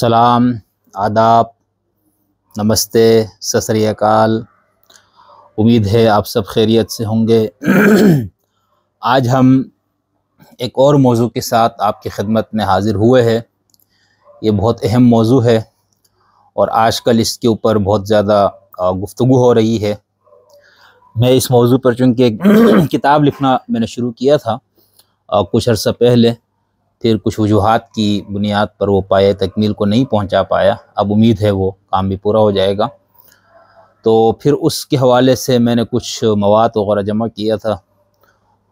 سلام، آداب، نمستے، ست سری اکال۔ امید ہے آپ سب خیریت سے ہوں گے۔ آج ہم ایک اور موضوع کے ساتھ آپ کی خدمت میں حاضر ہوئے ہیں۔ یہ بہت اہم موضوع ہے اور آج کل اس کے اوپر بہت زیادہ گفتگو ہو رہی ہے۔ میں اس موضوع پر چونکہ ایک کتاب لکھنا میں نے شروع کیا تھا کچھ عرصہ پہلے، پھر کچھ وجوہات کی بنیاد پر وہ پایہ تکمیل کو نہیں پہنچا پایا۔ اب امید ہے وہ کام بھی پورا ہو جائے گا۔ تو پھر اس کے حوالے سے میں نے کچھ مواد وغیرہ جمع کیا تھا،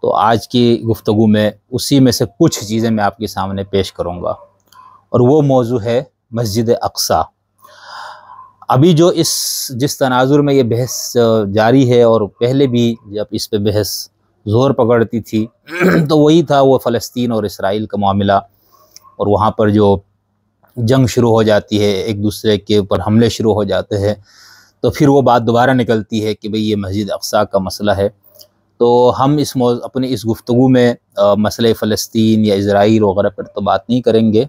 تو آج کی گفتگو میں اسی میں سے کچھ چیزیں میں آپ کے سامنے پیش کروں گا، اور وہ موضوع ہے مسجد اقصیٰ۔ ابھی جو جس تناظر میں یہ بحث جاری ہے، اور پہلے بھی جب اس پہ بحث زور پکڑتی تھی تو وہی تھا، وہ فلسطین اور اسرائیل کا معاملہ، اور وہاں پر جو جنگ شروع ہو جاتی ہے، ایک دوسرے کے اوپر حملے شروع ہو جاتے ہیں، تو پھر وہ بات دوبارہ نکلتی ہے کہ بھئی یہ مسجد اقصیٰ کا مسئلہ ہے۔ تو ہم اپنی اس گفتگو میں مسئلہ فلسطین یا اسرائیل وغیرہ پر تو بات نہیں کریں گے۔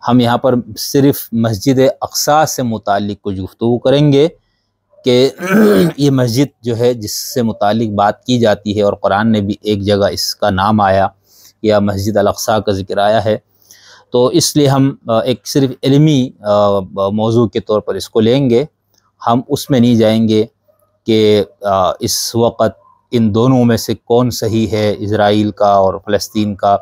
ہم یہاں پر صرف مسجد اقصیٰ سے متعلق کچھ گفتگو کریں گے کہ یہ مسجد جو ہے جس سے متعلق بات کی جاتی ہے، اور قرآن نے بھی ایک جگہ اس کا نام آیا یا مسجد الاقصیٰ کا ذکر آیا ہے، تو اس لیے ہم ایک صرف علمی موضوع کے طور پر اس کو لیں گے۔ ہم اس میں نہیں جائیں گے کہ اس وقت ان دونوں میں سے کون صحیح ہے، اسرائیل کا اور فلسطین کا،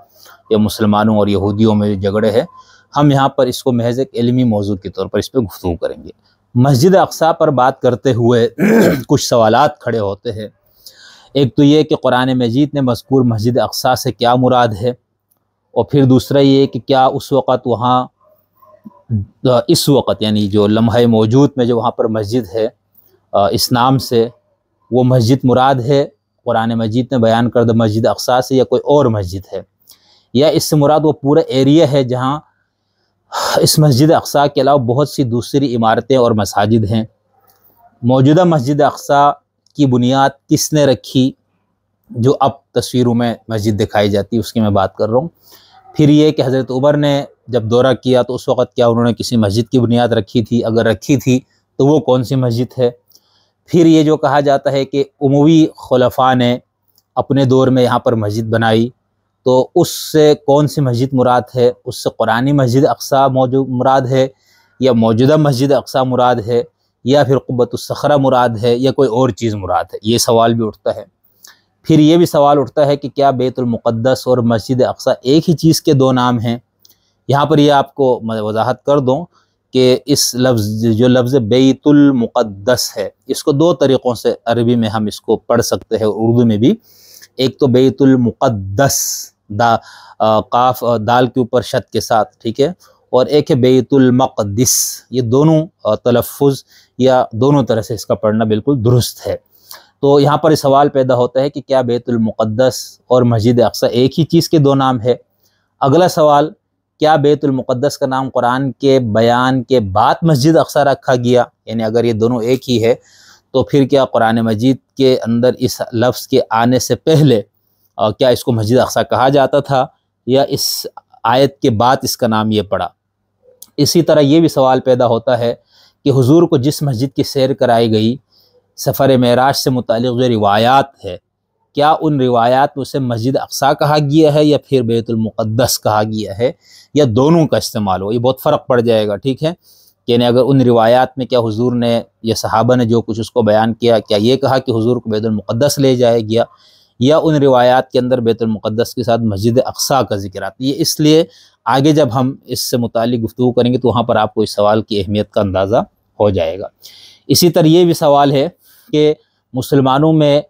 یا مسلمانوں اور یہودیوں میں جو جھگڑے ہیں۔ ہم یہاں پر اس کو محض ایک علمی موضوع کے طور پر اس پہ گفتگو کریں گے۔ مسجد اقصیٰ پر بات کرتے ہوئے کچھ سوالات کھڑے ہوتے ہیں۔ ایک تو یہ کہ قرآن مجید نے مذکور مسجد اقصیٰ سے کیا مراد ہے، اور پھر دوسرا یہ کہ کیا اس وقت وہاں اس وقت یعنی جو لمحہ موجود میں جو وہاں پر مسجد ہے اس نام سے، وہ مسجد مراد ہے قرآن مجید نے بیان کردہ مسجد اقصیٰ سے، یا کوئی اور مسجد ہے، یا اس سے مراد وہ پورا ایریا ہے جہاں اس مسجد اقصیٰ کے علاوہ بہت سی دوسری عمارتیں اور مساجد ہیں۔ موجودہ مسجد اقصیٰ کی بنیاد کس نے رکھی، جو اب تصویروں میں مسجد دکھائی جاتی ہے اس کی میں بات کر رہا ہوں۔ پھر یہ کہ حضرت عمر نے جب دورہ کیا تو اس وقت کیا انہوں نے کسی مسجد کی بنیاد رکھی تھی، اگر رکھی تھی تو وہ کون سی مسجد ہے۔ پھر یہ جو کہا جاتا ہے کہ اموی خلفاء نے اپنے دور میں یہاں پر مسجد بنائی، تو اس سے کون سی مسجد مراد ہے، اس سے قرآنی مسجد اقصیٰ مراد ہے، یا موجودہ مسجد اقصیٰ مراد ہے، یا پھر قبۃ الصخرہ مراد ہے، یا کوئی اور چیز مراد ہے۔ یہ سوال بھی اٹھتا ہے۔ پھر یہ بھی سوال اٹھتا ہے کہ کیا بیت المقدس اور مسجد اقصیٰ ایک ہی چیز کے دو نام ہیں۔ یہاں پر یہ آپ کو میں وضاحت کر دوں کہ اس لفظ بیت المقدس ہے، اس کو دو طریقوں سے عربی میں ہم اس کو پڑھ سکتے ہیں، اردو میں بھی۔ ایک تو بیت المقدس، قاف دال کے اوپر شد کے ساتھ، ٹھیک ہے، اور ایک ہے بیت المقدس۔ یہ دونوں تلفظ یا دونوں طرح سے اس کا پڑھنا بالکل درست ہے۔ تو یہاں پر سوال پیدا ہوتا ہے کہ کیا بیت المقدس اور مسجد اقصیٰ ایک ہی چیز کے دو نام ہے۔ اگلا سوال، کیا بیت المقدس کا نام قرآن کے بیان کے بعد مسجد اقصیٰ رکھا گیا، یعنی اگر یہ دونوں ایک ہی ہے تو پھر کیا قرآن مجید کے اندر اس لفظ کے آنے سے پہلے کیا اس کو مسجد اقصیٰ کہا جاتا تھا، یا اس آیت کے بعد اس کا نام یہ پڑا۔ اسی طرح یہ بھی سوال پیدا ہوتا ہے کہ حضور کو جس مسجد کی سیر کرائی گئی، سفر معراج سے متعلق جو روایات ہے، کیا ان روایات میں اسے مسجد اقصیٰ کہا گیا ہے یا پھر بیت المقدس کہا گیا ہے، یا دونوں کا استعمال ہو۔ یہ بہت فرق پڑ جائے گا، ٹھیک ہے، یعنی اگر ان روایات میں کیا حضور نے یا صحابہ نے جو کچھ اس کو بیان کیا، کیا یہ کہا کہ حضور کو بیت المقدس لے جایا گیا، یا ان روایات کے اندر بیت المقدس کے ساتھ مسجد اقصیٰ کا ذکر آتا ہے۔ یہ اس لیے آگے جب ہم اس سے متعلق گفتگو کریں گے تو وہاں پر آپ کو اس سوال کی اہمیت کا اندازہ ہو جائے گا۔ اسی طرح یہ بھی سوال ہے کہ مسلمانوں میں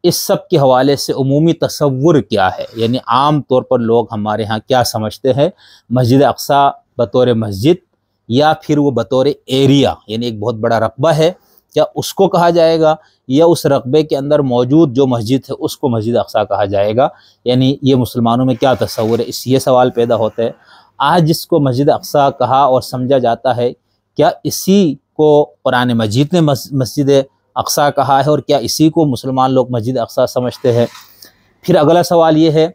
اس سب کے حوالے سے عمومی تصور کیا ہے، یعنی عام طور پر لوگ ہمارے ہاں کیا سمجھتے ہیں، مسجد اقصیٰ بطور مسجد یا پھر وہ بطور ایریا، یعنی ایک بہت بڑا رقبہ ہے، کیا اس کو کہا جائے گا، یا اس رقبے کے اندر موجود جو مسجد ہے اس کو مسجد اقصیٰ کہا جائے گا، یعنی یہ مسلمانوں میں کیا تصور ہے، یہ سوال پیدا ہوتا ہے۔ آج جس کو مسجد اقصیٰ کہا اور سمجھا جاتا ہے، کیا اسی کو قرآن مجید نے مسجد اقصیٰ کہا ہے، اور کیا اسی کو مسلمان لوگ مسجد اقصیٰ سمجھتے ہیں۔ پھر اگلا سوال یہ ہے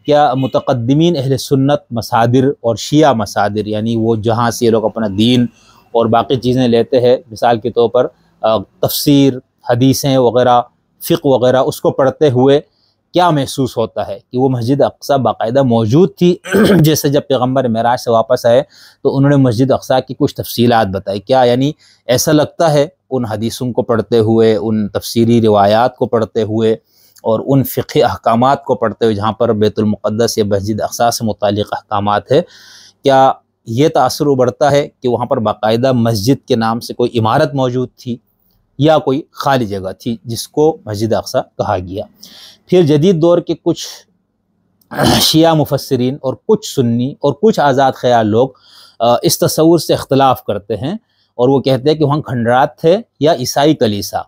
کیا متقدمین اہل سنت مصادر اور شیعہ مصادر، یعنی وہ جہاں سے یہ لوگ اپنا دین اور باقی چیزیں لیتے ہیں، مثال کے طور پر تفسیر، حدیثیں وغیرہ، فقہ وغیرہ، اس کو پڑھتے ہوئے کیا محسوس ہوتا ہے کہ وہ مسجد اقصیٰ باقاعدہ موجود تھی؟ جیسے جب پیغمبر معراج سے واپس آئے تو انہوں نے مسجد اقصیٰ کی کچھ تفصیلات بتائی، کیا یعنی ایسا لگتا ہے ان حدیثوں کو پڑھتے ہوئے، ان تفسیری روایات کو پڑھتے ہوئے اور ان فقہی احکامات کو پڑھتے ہوئے جہاں پر بیت المقدس یا مسجد اقصیٰ سے متعلق احکامات ہے، کیا یہ تاثر ابھرتا ہے کہ وہاں پر باقاعدہ مسجد کے نام سے کوئی عمارت موجود تھی یا کوئی خالی جگہ تھی جس کو مسجد اقصیٰ کہا گیا؟ پھر جدید دور کے کچھ شیعہ مفسرین اور کچھ سنی اور کچھ آزاد خیال لوگ اس تصور سے اختلاف کرتے ہیں اور وہ کہتے ہیں کہ وہاں کھنڈرات تھے یا عیسائی کلیسا۔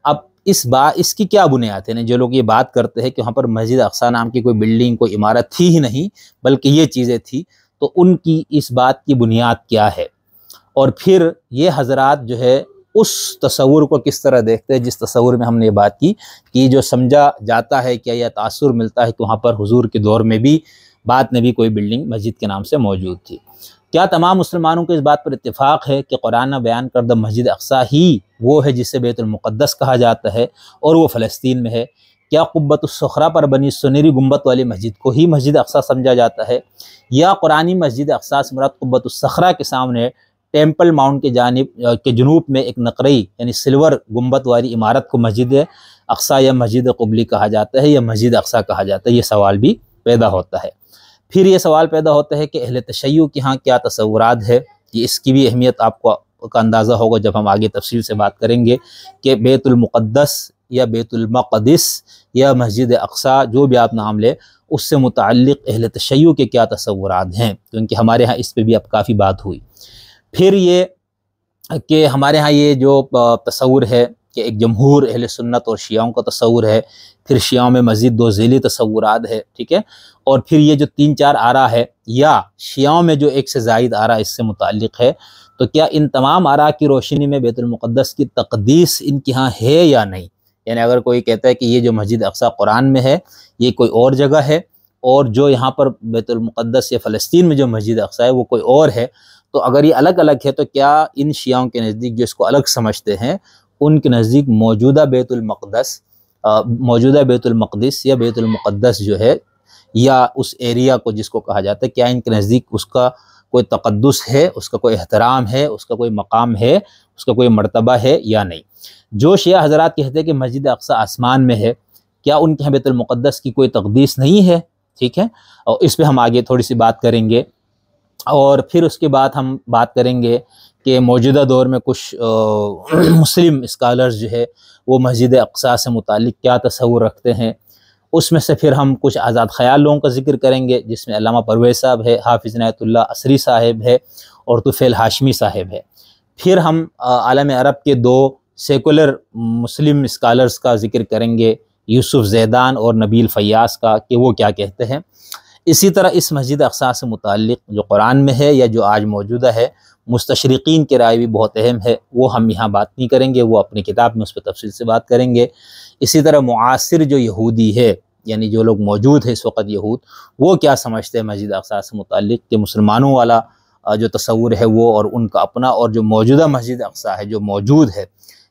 اب اس کی کیا بنیاد ہے؟ جو لوگ یہ بات کرتے ہیں کہ وہاں پر مسجد اقصیٰ نام کی کوئی بلڈنگ، کوئی عمارت تھی ہی نہیں بلکہ یہ چیزیں تھی، تو ان کی اس بات کی بنیاد کیا ہے؟ اور پھر یہ حضرات جو ہے اس تصور کو کس طرح دیکھتے ہیں جس تصور میں ہم نے یہ بات کی کہ جو سمجھا جاتا ہے کہ یہ تاثر ملتا ہے کہ وہاں پر حضور کے دور میں بھی بعد میں بھی کوئی بلڈنگ مسجد کے نام سے موجود تھی۔ کیا تمام مسلمانوں کو اس بات پر اتفاق ہے کہ قرآن میں بیان کردہ مسجد اقصیٰ ہی وہ ہے جسے بیت المقدس کہا جاتا ہے اور وہ فلسطین میں ہے؟ کیا قبۃ الصخرہ پر بنی سنہری گنبد والی مسجد کو ہی مسجد اقصیٰ سمجھا جاتا ہے، یا قرآنی مسجد اقصیٰ سے مراد قبۃ الصخرہ کے سامنے ٹیمپل ماؤنٹ کے جنوب میں ایک نقرئی یعنی سلور گنبد والی عمارت کو مسجد اقصیٰ یا مسجد قبلی کہا جاتا ہے یا مسجد اقصیٰ کہا جاتا ہے؟ یہ سوال بھی پیدا ہوتا ہے۔ پھر یہ سوال پیدا ہوتا ہے کہ اہل تشیع کے ہاں کیا تصورات ہے؟ یہ اس کی بھی اہمیت آپ کو کا اندازہ ہوگا جب ہم آگے تفصیل سے بات کریں گے کہ بیت المقدس یا بیت المقدس یا مسجد اقصیٰ جو بھی آپ نام لے اس سے متعلق اہل تشیع کے کیا تصورات ہیں، کیونکہ ہمارے ہاں اس پہ بھی اب کافی بات ہوئی۔ پھر یہ کہ ہمارے ہاں یہ جو تصور ہے کہ ایک جمہور اہل سنت اور شیعوں کا تصور ہے، پھر شیعوں میں مزید دو ذیلی تصورات ہے، ٹھیک ہے، اور پھر یہ جو 3-4 آراء ہے یا شیعوں میں جو ایک سے زائد آراء اس سے متعلق ہے، تو کیا ان تمام آراء کی روشنی میں بیت المقدس کی تقدیس ان کے ہاں ہے یا نہیں؟ یعنی اگر کوئی کہتا ہے کہ یہ جو مسجد اقصیٰ قرآن میں ہے یہ کوئی اور جگہ ہے، اور جو یہاں پر بیت المقدس یا فلسطین میں جو مسجد اقصیٰ ہے وہ کوئی اور ہے، تو اگر یہ الگ الگ ہے تو کیا ان شیعوں کے نزدیک جو اس کو الگ سمجھتے ہیں ان کے نزدیک موجودہ بیت المقدس یا بیت المقدس جو ہے یا اس ایریا کو جس کو کہا جاتا ہے، کیا ان کے نزدیک اس کا کوئی تقدس ہے، اس کا کوئی احترام ہے، اس کا کوئی مقام ہے، اس کا کوئی مرتبہ ہے یا نہیں؟ جو شیعہ حضرات کہتے ہیں کہ مسجد اقصیٰ آسمان میں ہے، کیا ان کے یہاں بیت المقدس کی کوئی تقدیس نہیں ہے؟ ٹھیک ہے، اور اس پہ ہم آگے تھوڑی سی بات کریں گے، اور پھر اس کے بعد ہم بات کریں گے کہ موجودہ دور میں کچھ مسلم اسکالرز جو ہے وہ مسجد اقصیٰ سے متعلق کیا تصور رکھتے ہیں۔ اس میں سے پھر ہم کچھ آزاد خیال لوگوں کا ذکر کریں گے جس میں علامہ پرویز صاحب ہے، حافظ عنایت اللہ عصری صاحب ہے اور طفیل ہاشمی صاحب ہے۔ پھر ہم عالم عرب کے 2 سیکولر مسلم اسکالرز کا ذکر کریں گے، یوسف زیدان اور نبیل فیاض کا، کہ وہ کیا کہتے ہیں۔ اسی طرح اس مسجد اقصیٰ سے متعلق جو قرآن میں ہے یا جو آج موجودہ ہے، مستشرقین کی رائے بھی بہت اہم ہے، وہ ہم یہاں بات نہیں کریں گے، وہ اپنی کتاب میں اس پہ تفصیل سے بات کریں گے۔ اسی طرح معاصر جو یہودی ہے، یعنی جو لوگ موجود ہیں اس وقت یہود، وہ کیا سمجھتے ہیں مسجد اقصیٰ سے متعلق، کہ مسلمانوں والا جو تصور ہے وہ اور ان کا اپنا، اور جو موجودہ مسجد اقصیٰ ہے جو موجود ہے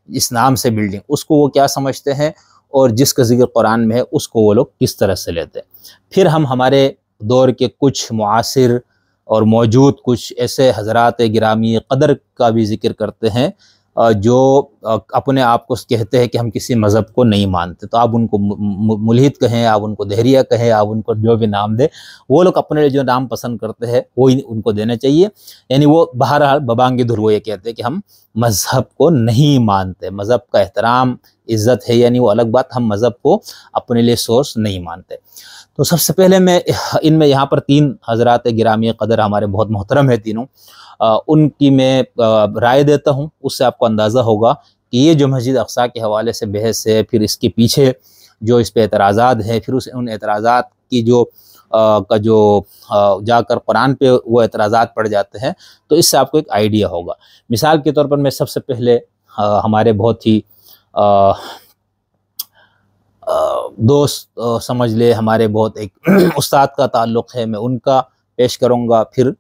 اس نام سے بلڈنگ، اس کو وہ کیا سمجھتے ہیں، اور جس کا ذکر قرآن میں ہے اس کو وہ لوگ کس طرح سے لیتے ہیں۔ پھر ہم ہمارے دور کے کچھ معاصر اور موجود کچھ ایسے حضرات گرامی قدر کا بھی ذکر کرتے ہیں جو اپنے آپ کو کہتے ہیں کہ ہم کسی مذہب کو نہیں مانتے، تو آپ ان کو ملحد کہیں، آپ ان کو دہریہ کہیں، آپ ان کو جو بھی نام دیں، وہ لوگ اپنے لیے جو نام پسند کرتے ہیں وہی ان کو دینا چاہیے۔ یعنی وہ بہرحال ببانگ دھر وہ یہ کہتے ہیں کہ ہم مذہب کو نہیں مانتے، مذہب کا احترام عزت ہے، یعنی وہ الگ بات، ہم مذہب کو اپنے لیے سورس نہیں مانتے۔ تو سب سے پہلے میں ان میں یہاں پر 3 حضرات گرامی قدر ہمارے بہت محترم ہیں تینوں، ان کی میں رائے دیتا ہوں، اس سے آپ کو اندازہ ہوگا کہ یہ جو مسجد اقصیٰ کے حوالے سے بحث ہے، پھر اس کے پیچھے جو اس پہ اعتراضات ہیں، پھر ان اعتراضات کی جو جا کر قرآن پہ وہ اعتراضات پڑ جاتے ہیں، تو اس سے آپ کو ایک آئیڈیا ہوگا۔ مثال کے طور پر میں سب سے پہلے ہمارے بہت ہی دوست سمجھ لے، ہمارے بہت ایک استاد کا تعلق ہے، میں ان کا پیش کروں گا، پھر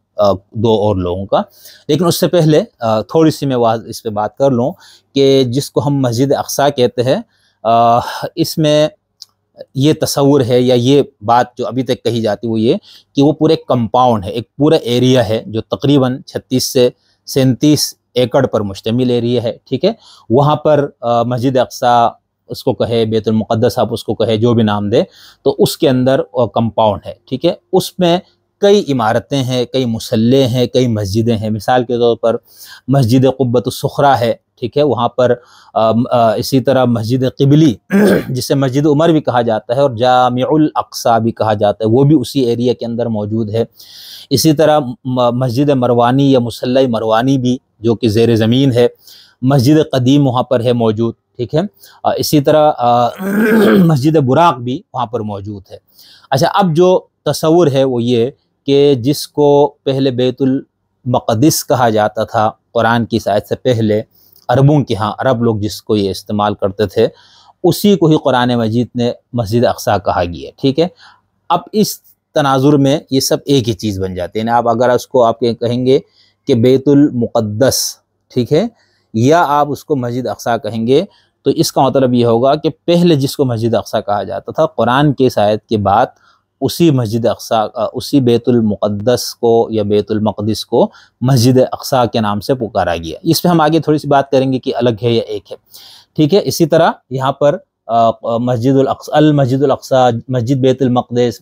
دو اور لوگوں کا۔ لیکن اس سے پہلے تھوڑی سی میں اس پہ بات کر لوں کہ جس کو ہم مسجد اقصیٰ کہتے ہیں، اس میں یہ تصور ہے یا یہ بات جو ابھی تک کہی جاتی وہ یہ کہ وہ پورے کمپاؤنڈ ہے، ایک پورا ایریا ہے جو تقریباً 36 سے 37 ایکڑ پر مشتمل ایریا ہے، ٹھیک ہے۔ وہاں پر مسجد اقصیٰ اس کو کہے، بیت المقدس آپ اس کو کہے، جو بھی نام دے، تو اس کے اندر کمپاؤنڈ ہے، ٹھیک ہے۔ اس میں کئی عمارتیں ہیں، کئی مسلح ہیں، کئی مسجدیں ہیں۔ مثال کے طور پر مسجد قبۃ الصخرہ ہے، ٹھیک ہے، وہاں پر اسی طرح مسجد قبلی جسے مسجد عمر بھی کہا جاتا ہے اور جامع الاقصیٰ بھی کہا جاتا ہے، وہ بھی اسی ایریا کے اندر موجود ہے۔ اسی طرح مسجد مروانی یا مسلح مروانی بھی جو کہ زیر زمین ہے، مسجد قدیم وہاں پر ہے موجود، ٹھیک ہے۔ اسی طرح مسجد براق بھی وہاں پر موجود ہے۔ اچھا، اب جو تصور ہے وہ یہ کہ جس کو پہلے بیت المقدس کہا جاتا تھا قرآن کی آیت سے پہلے، عربوں کے ہاں، عرب لوگ جس کو یہ استعمال کرتے تھے، اسی کو ہی قرآن مجید نے مسجد اقصیٰ کہا گیا ہے، ٹھیک ہے۔ اب اس تناظر میں یہ سب ایک ہی چیز بن جاتی ہے، یعنی آپ اگر اس کو آپ کہیں گے کہ بیت المقدس، ٹھیک ہے، یا آپ اس کو مسجد اقصیٰ کہیں گے، تو اس کا مطلب یہ ہوگا کہ پہلے جس کو مسجد اقصیٰ کہا جاتا تھا، قرآن کی آیت کے بعد اسی مسجد اقصیٰ، اسی بیت المقدس کو یا بیت المقدس کو مسجد اقصیٰ کے نام سے پکارا گیا۔ اس پہ ہم آگے تھوڑی سی بات کریں گے کہ الگ ہے یا ایک ہے، ٹھیک ہے۔ اسی طرح یہاں پر مسجد الاقصیٰ، المسجد الاقصیٰ، مسجد بیت المقدس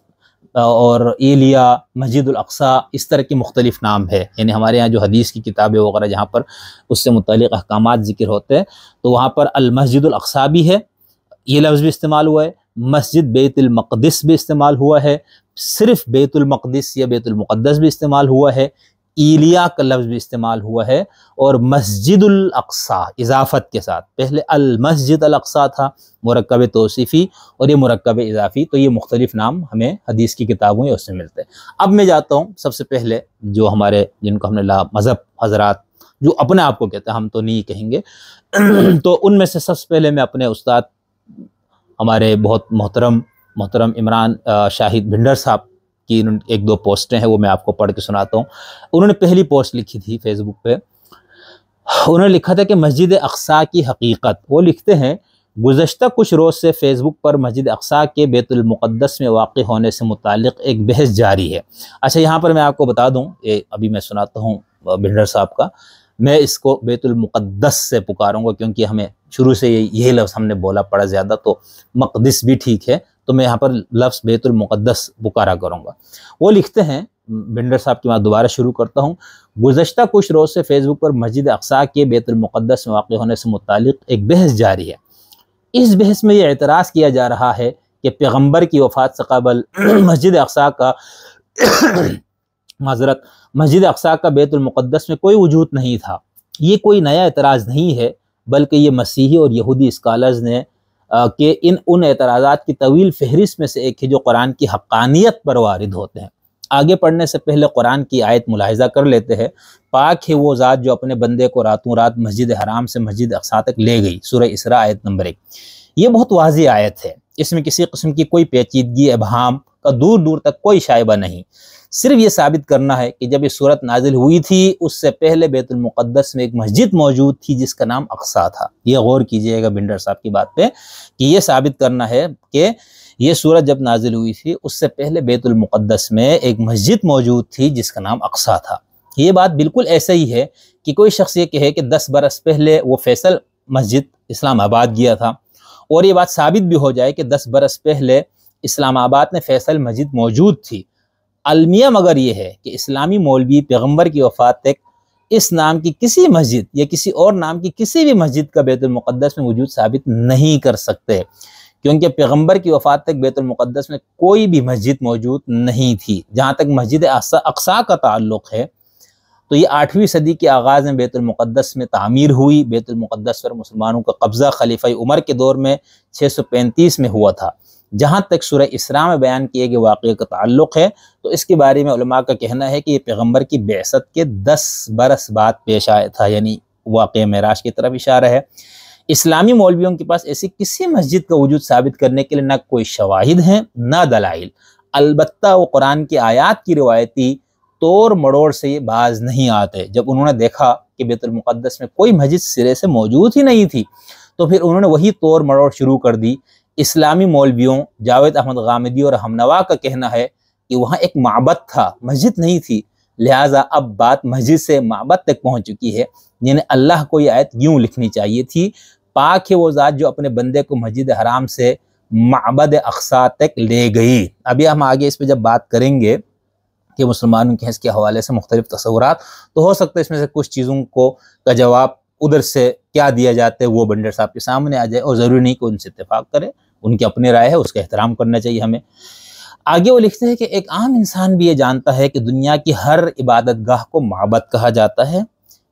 اور ایلیا، مسجد الاقصیٰ، اس طرح کے مختلف نام ہے۔ یعنی ہمارے یہاں جو حدیث کی کتابیں وغیرہ جہاں پر اس سے متعلق احکامات ذکر ہوتے ہیں، تو وہاں پر المسجد الاقصیٰ بھی ہے، یہ لفظ بھی استعمال ہوا ہے، مسجد بیت المقدس بھی استعمال ہوا ہے، صرف بیت المقدس یا بیت المقدس بھی استعمال ہوا ہے، ایلیا کا لفظ بھی استعمال ہوا ہے، اور مسجد الاقصیٰ اضافت کے ساتھ، پہلے المسجد الاقصیٰ تھا مرکب توصیفی اور یہ مرکب اضافی، تو یہ مختلف نام ہمیں حدیث کی کتابوں یا اس سے ملتے ہیں۔ اب میں جاتا ہوں سب سے پہلے جو ہمارے جن کو ہم نے مذہب حضرات جو اپنے آپ کو کہتے ہیں، ہم تو نہیں کہیں گے، تو ان میں سے سب سے پہلے میں اپنے استاد ہمارے بہت محترم عمران شاہد بھنڈر صاحب کی ایک دو پوسٹیں ہیں، وہ میں آپ کو پڑھ کے سناتا ہوں۔ انہوں نے پہلی پوسٹ لکھی تھی فیس بک پہ، انہوں نے لکھا تھا کہ مسجد اقصیٰ کی حقیقت۔ وہ لکھتے ہیں، گزشتہ کچھ روز سے فیس بک پر مسجد اقصیٰ کے بیت المقدس میں واقع ہونے سے متعلق ایک بحث جاری ہے۔ اچھا، یہاں پر میں آپ کو بتا دوں، ابھی میں سناتا ہوں بھنڈر صاحب کا، میں اس کو بیت المقدس سے پکاروں گا کیونکہ ہمیں شروع سے یہی لفظ ہم نے بولا پڑا زیادہ، تو مقدس بھی ٹھیک ہے، تو میں یہاں پر لفظ بیت المقدس پکارا کروں گا۔ وہ لکھتے ہیں، بھنڈر صاحب کی بات دوبارہ شروع کرتا ہوں، گزشتہ کچھ روز سے فیس بک پر مسجد اقصیٰ کے بیت المقدس میں واقع ہونے سے متعلق ایک بحث جاری ہے۔ اس بحث میں یہ اعتراض کیا جا رہا ہے کہ پیغمبر کی وفات سے قبل مسجد اقصیٰ کا مسجد اقصیٰ کا بیت المقدس میں کوئی وجود نہیں تھا۔ یہ کوئی نیا اعتراض نہیں ہے، بلکہ یہ مسیحی اور یہودی اسکالرز نے کہ ان اعتراضات کی طویل فہرست میں سے ایک ہے جو قرآن کی حقانیت پر وارد ہوتے ہیں۔ آگے پڑھنے سے پہلے قرآن کی آیت ملاحظہ کر لیتے ہیں، پاک ہے وہ ذات جو اپنے بندے کو راتوں رات مسجد حرام سے مسجد اقصیٰ تک لے گئی، سورہ اسراء آیت نمبر 1۔ یہ بہت واضح آیت ہے، اس میں کسی قسم کی کوئی پیچیدگی، ابہام کا دور دور تک کوئی شائبہ نہیں۔ صرف یہ ثابت کرنا ہے کہ جب یہ صورت نازل ہوئی تھی اس سے پہلے بیت المقدس میں ایک مسجد موجود تھی جس کا نام اقصیٰ تھا۔ یہ غور کیجئے گا بھنڈر صاحب کی بات پہ کہ یہ ثابت کرنا ہے کہ یہ صورت جب نازل ہوئی تھی اس سے پہلے بیت المقدس میں ایک مسجد موجود تھی جس کا نام اقصیٰ تھا۔ یہ بات بالکل ایسا ہی ہے کہ کوئی شخص یہ کہے کہ 10 برس پہلے وہ فیصل مسجد اسلام آباد گیا تھا، اور یہ بات ثابت بھی ہو جائے کہ 10 برس پہلے اسلام آباد میں فیصل مسجد موجود تھی۔ المیہ مگر یہ ہے کہ اسلامی مولوی پیغمبر کی وفات تک اس نام کی کسی مسجد یا کسی اور نام کی کسی بھی مسجد کا بیت المقدس میں وجود ثابت نہیں کر سکتے، کیونکہ پیغمبر کی وفات تک بیت المقدس میں کوئی بھی مسجد موجود نہیں تھی۔ جہاں تک مسجد اقصیٰ کا تعلق ہے تو یہ 8ویں صدی کے آغاز میں بیت المقدس میں تعمیر ہوئی۔ بیت المقدس پر مسلمانوں کا قبضہ خلیفہ عمر کے دور میں 635 میں ہوا تھا۔ جہاں تک سورہ اسراء میں بیان کیے گئے واقعے کا تعلق ہے تو اس کے بارے میں علماء کا کہنا ہے کہ یہ پیغمبر کی بعثت کے 10 برس بعد پیش آیا تھا، یعنی واقعہ معراج کی طرف اشارہ ہے۔ اسلامی مولویوں کے پاس ایسی کسی مسجد کا وجود ثابت کرنے کے لیے نہ کوئی شواہد ہیں نہ دلائل، البتہ وہ قرآن کی آیات کی روایتی توڑ مڑوڑ سے یہ باز نہیں آتے۔ جب انہوں نے دیکھا کہ بیت المقدس میں کوئی مسجد سرے سے موجود ہی نہیں تھی تو پھر انہوں نے وہی توڑ مڑوڑ شروع کر دی۔ اسلامی مولویوں جاوید احمد غامدی اور ہمنوا کا کہنا ہے کہ وہاں ایک معبد تھا، مسجد نہیں تھی، لہٰذا اب بات مسجد سے معبد تک پہنچ چکی ہے، یعنی اللہ کو یہ آیت یوں لکھنی چاہیے تھی، پاک ہے وہ ذات جو اپنے بندے کو مسجد حرام سے معبد اقصی تک لے گئی۔ ابھی ہم آگے اس پہ جب بات کریں گے کہ مسلمانوں کے اس کے حوالے سے مختلف تصورات، تو ہو سکتا ہے اس میں سے کچھ چیزوں کا جواب ادھر سے کیا دیا جاتا ہے وہ بنڈر صاحب کے سامنے آ جائے، اور ضروری نہیں کہ ان سے اتفاق کرے، ان کی اپنی رائے ہے، اس کا احترام کرنا چاہیے ہمیں۔ آگے وہ لکھتے ہیں کہ ایک عام انسان بھی یہ جانتا ہے کہ دنیا کی ہر عبادت گاہ کو معبد کہا جاتا ہے،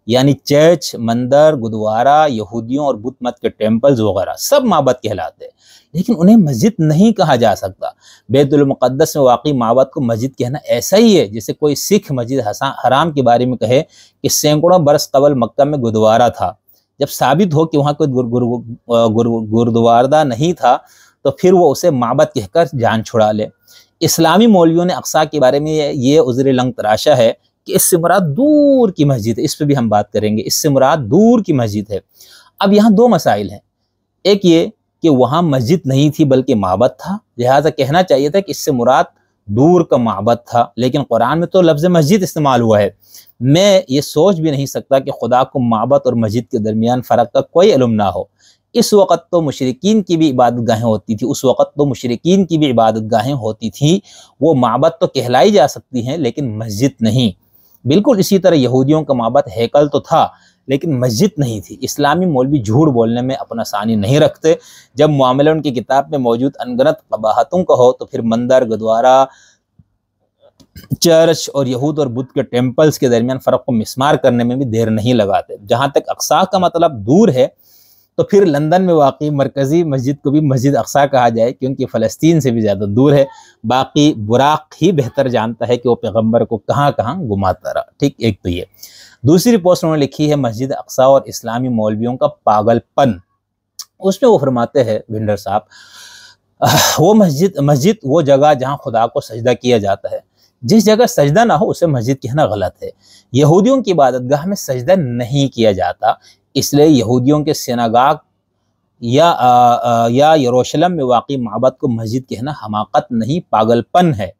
یعنی چرچ، مندر، گردوارہ، یہودیوں اور بت مت کے ٹیمپلز وغیرہ سب معبد کہلاتے ہیں، لیکن انہیں مسجد نہیں کہا جا سکتا۔ بیت المقدس میں واقعی معبد کو مسجد کہنا ایسا ہی ہے جیسے کوئی سکھ مسجد حرام کے بارے میں کہے کہ سینکڑوں برس قبل مکہ میں گردوارہ تھا۔ جب ثابت ہو کہ وہاں کوئی گردوارہ نہیں تھا تو پھر وہ اسے معبد کہہ کر جان چھڑا لے۔ اسلامی مولویوں نے اقصی کے بارے میں یہ عذر لنگ تراشا ہے کہ اس سے مراد دور کی مسجد ہے، اس پہ بھی ہم بات کریں گے، اس سے مراد دور کی مسجد ہے۔ اب یہاں دو مسائل ہیں، ایک یہ کہ وہاں مسجد نہیں تھی بلکہ معبد تھا، لہٰذا کہنا چاہیے تھا کہ اس سے مراد دور کا معبد تھا، لیکن قرآن میں تو لفظ مسجد استعمال ہوا ہے۔ میں یہ سوچ بھی نہیں سکتا کہ خدا کو معبد اور مسجد کے درمیان فرق کا کوئی علم نہ ہو۔ اس وقت تو مشرکین کی بھی عبادت گاہیں ہوتی تھیں، وہ معبد تو کہلائی جا سکتی ہیں لیکن مسجد نہیں۔ بالکل اسی طرح یہودیوں کا معبد ہیکل تو تھا لیکن مسجد نہیں تھی۔ اسلامی مولوی جھوٹ بولنے میں اپنا ثانی نہیں رکھتے، جب معاملہ ان کی کتاب میں موجود انگنت قباحتوں کا ہو تو پھر مندر، گردوارہ، چرچ اور یہود اور بدھ کے ٹیمپلز کے درمیان فرق کو مسمار کرنے میں بھی دیر نہیں لگاتے۔ جہاں تک اقصی کا مطلب دور ہے تو پھر لندن میں واقعی مرکزی مسجد کو بھی مسجد اقصی کہا جائے کیونکہ فلسطین سے بھی زیادہ دور ہے۔ باقی براق ہی بہتر جانتا ہے کہ وہ پیغمبر کو کہاں کہاں گھماتا رہا۔ ٹھیک، ایک تو یہ۔ دوسری پوسٹ انہوں نے لکھی ہے مسجد اقصی اور اسلامی مولویوں کا پاگل پن۔ اس میں وہ فرماتے ہیں بھنڈر صاحب، وہ مسجد وہ جگہ جہاں خدا کو سجدہ کیا جاتا ہے، جس جگہ سجدہ نہ ہو اسے مسجد کہنا غلط ہے۔ یہودیوں کی عبادت گاہ میں سجدہ نہیں کیا جاتا، اس لیے یہودیوں کے سیناگاگ یا یروشلم میں واقع معبد کو مسجد کہنا حماقت نہیں، پاگل پن ہے۔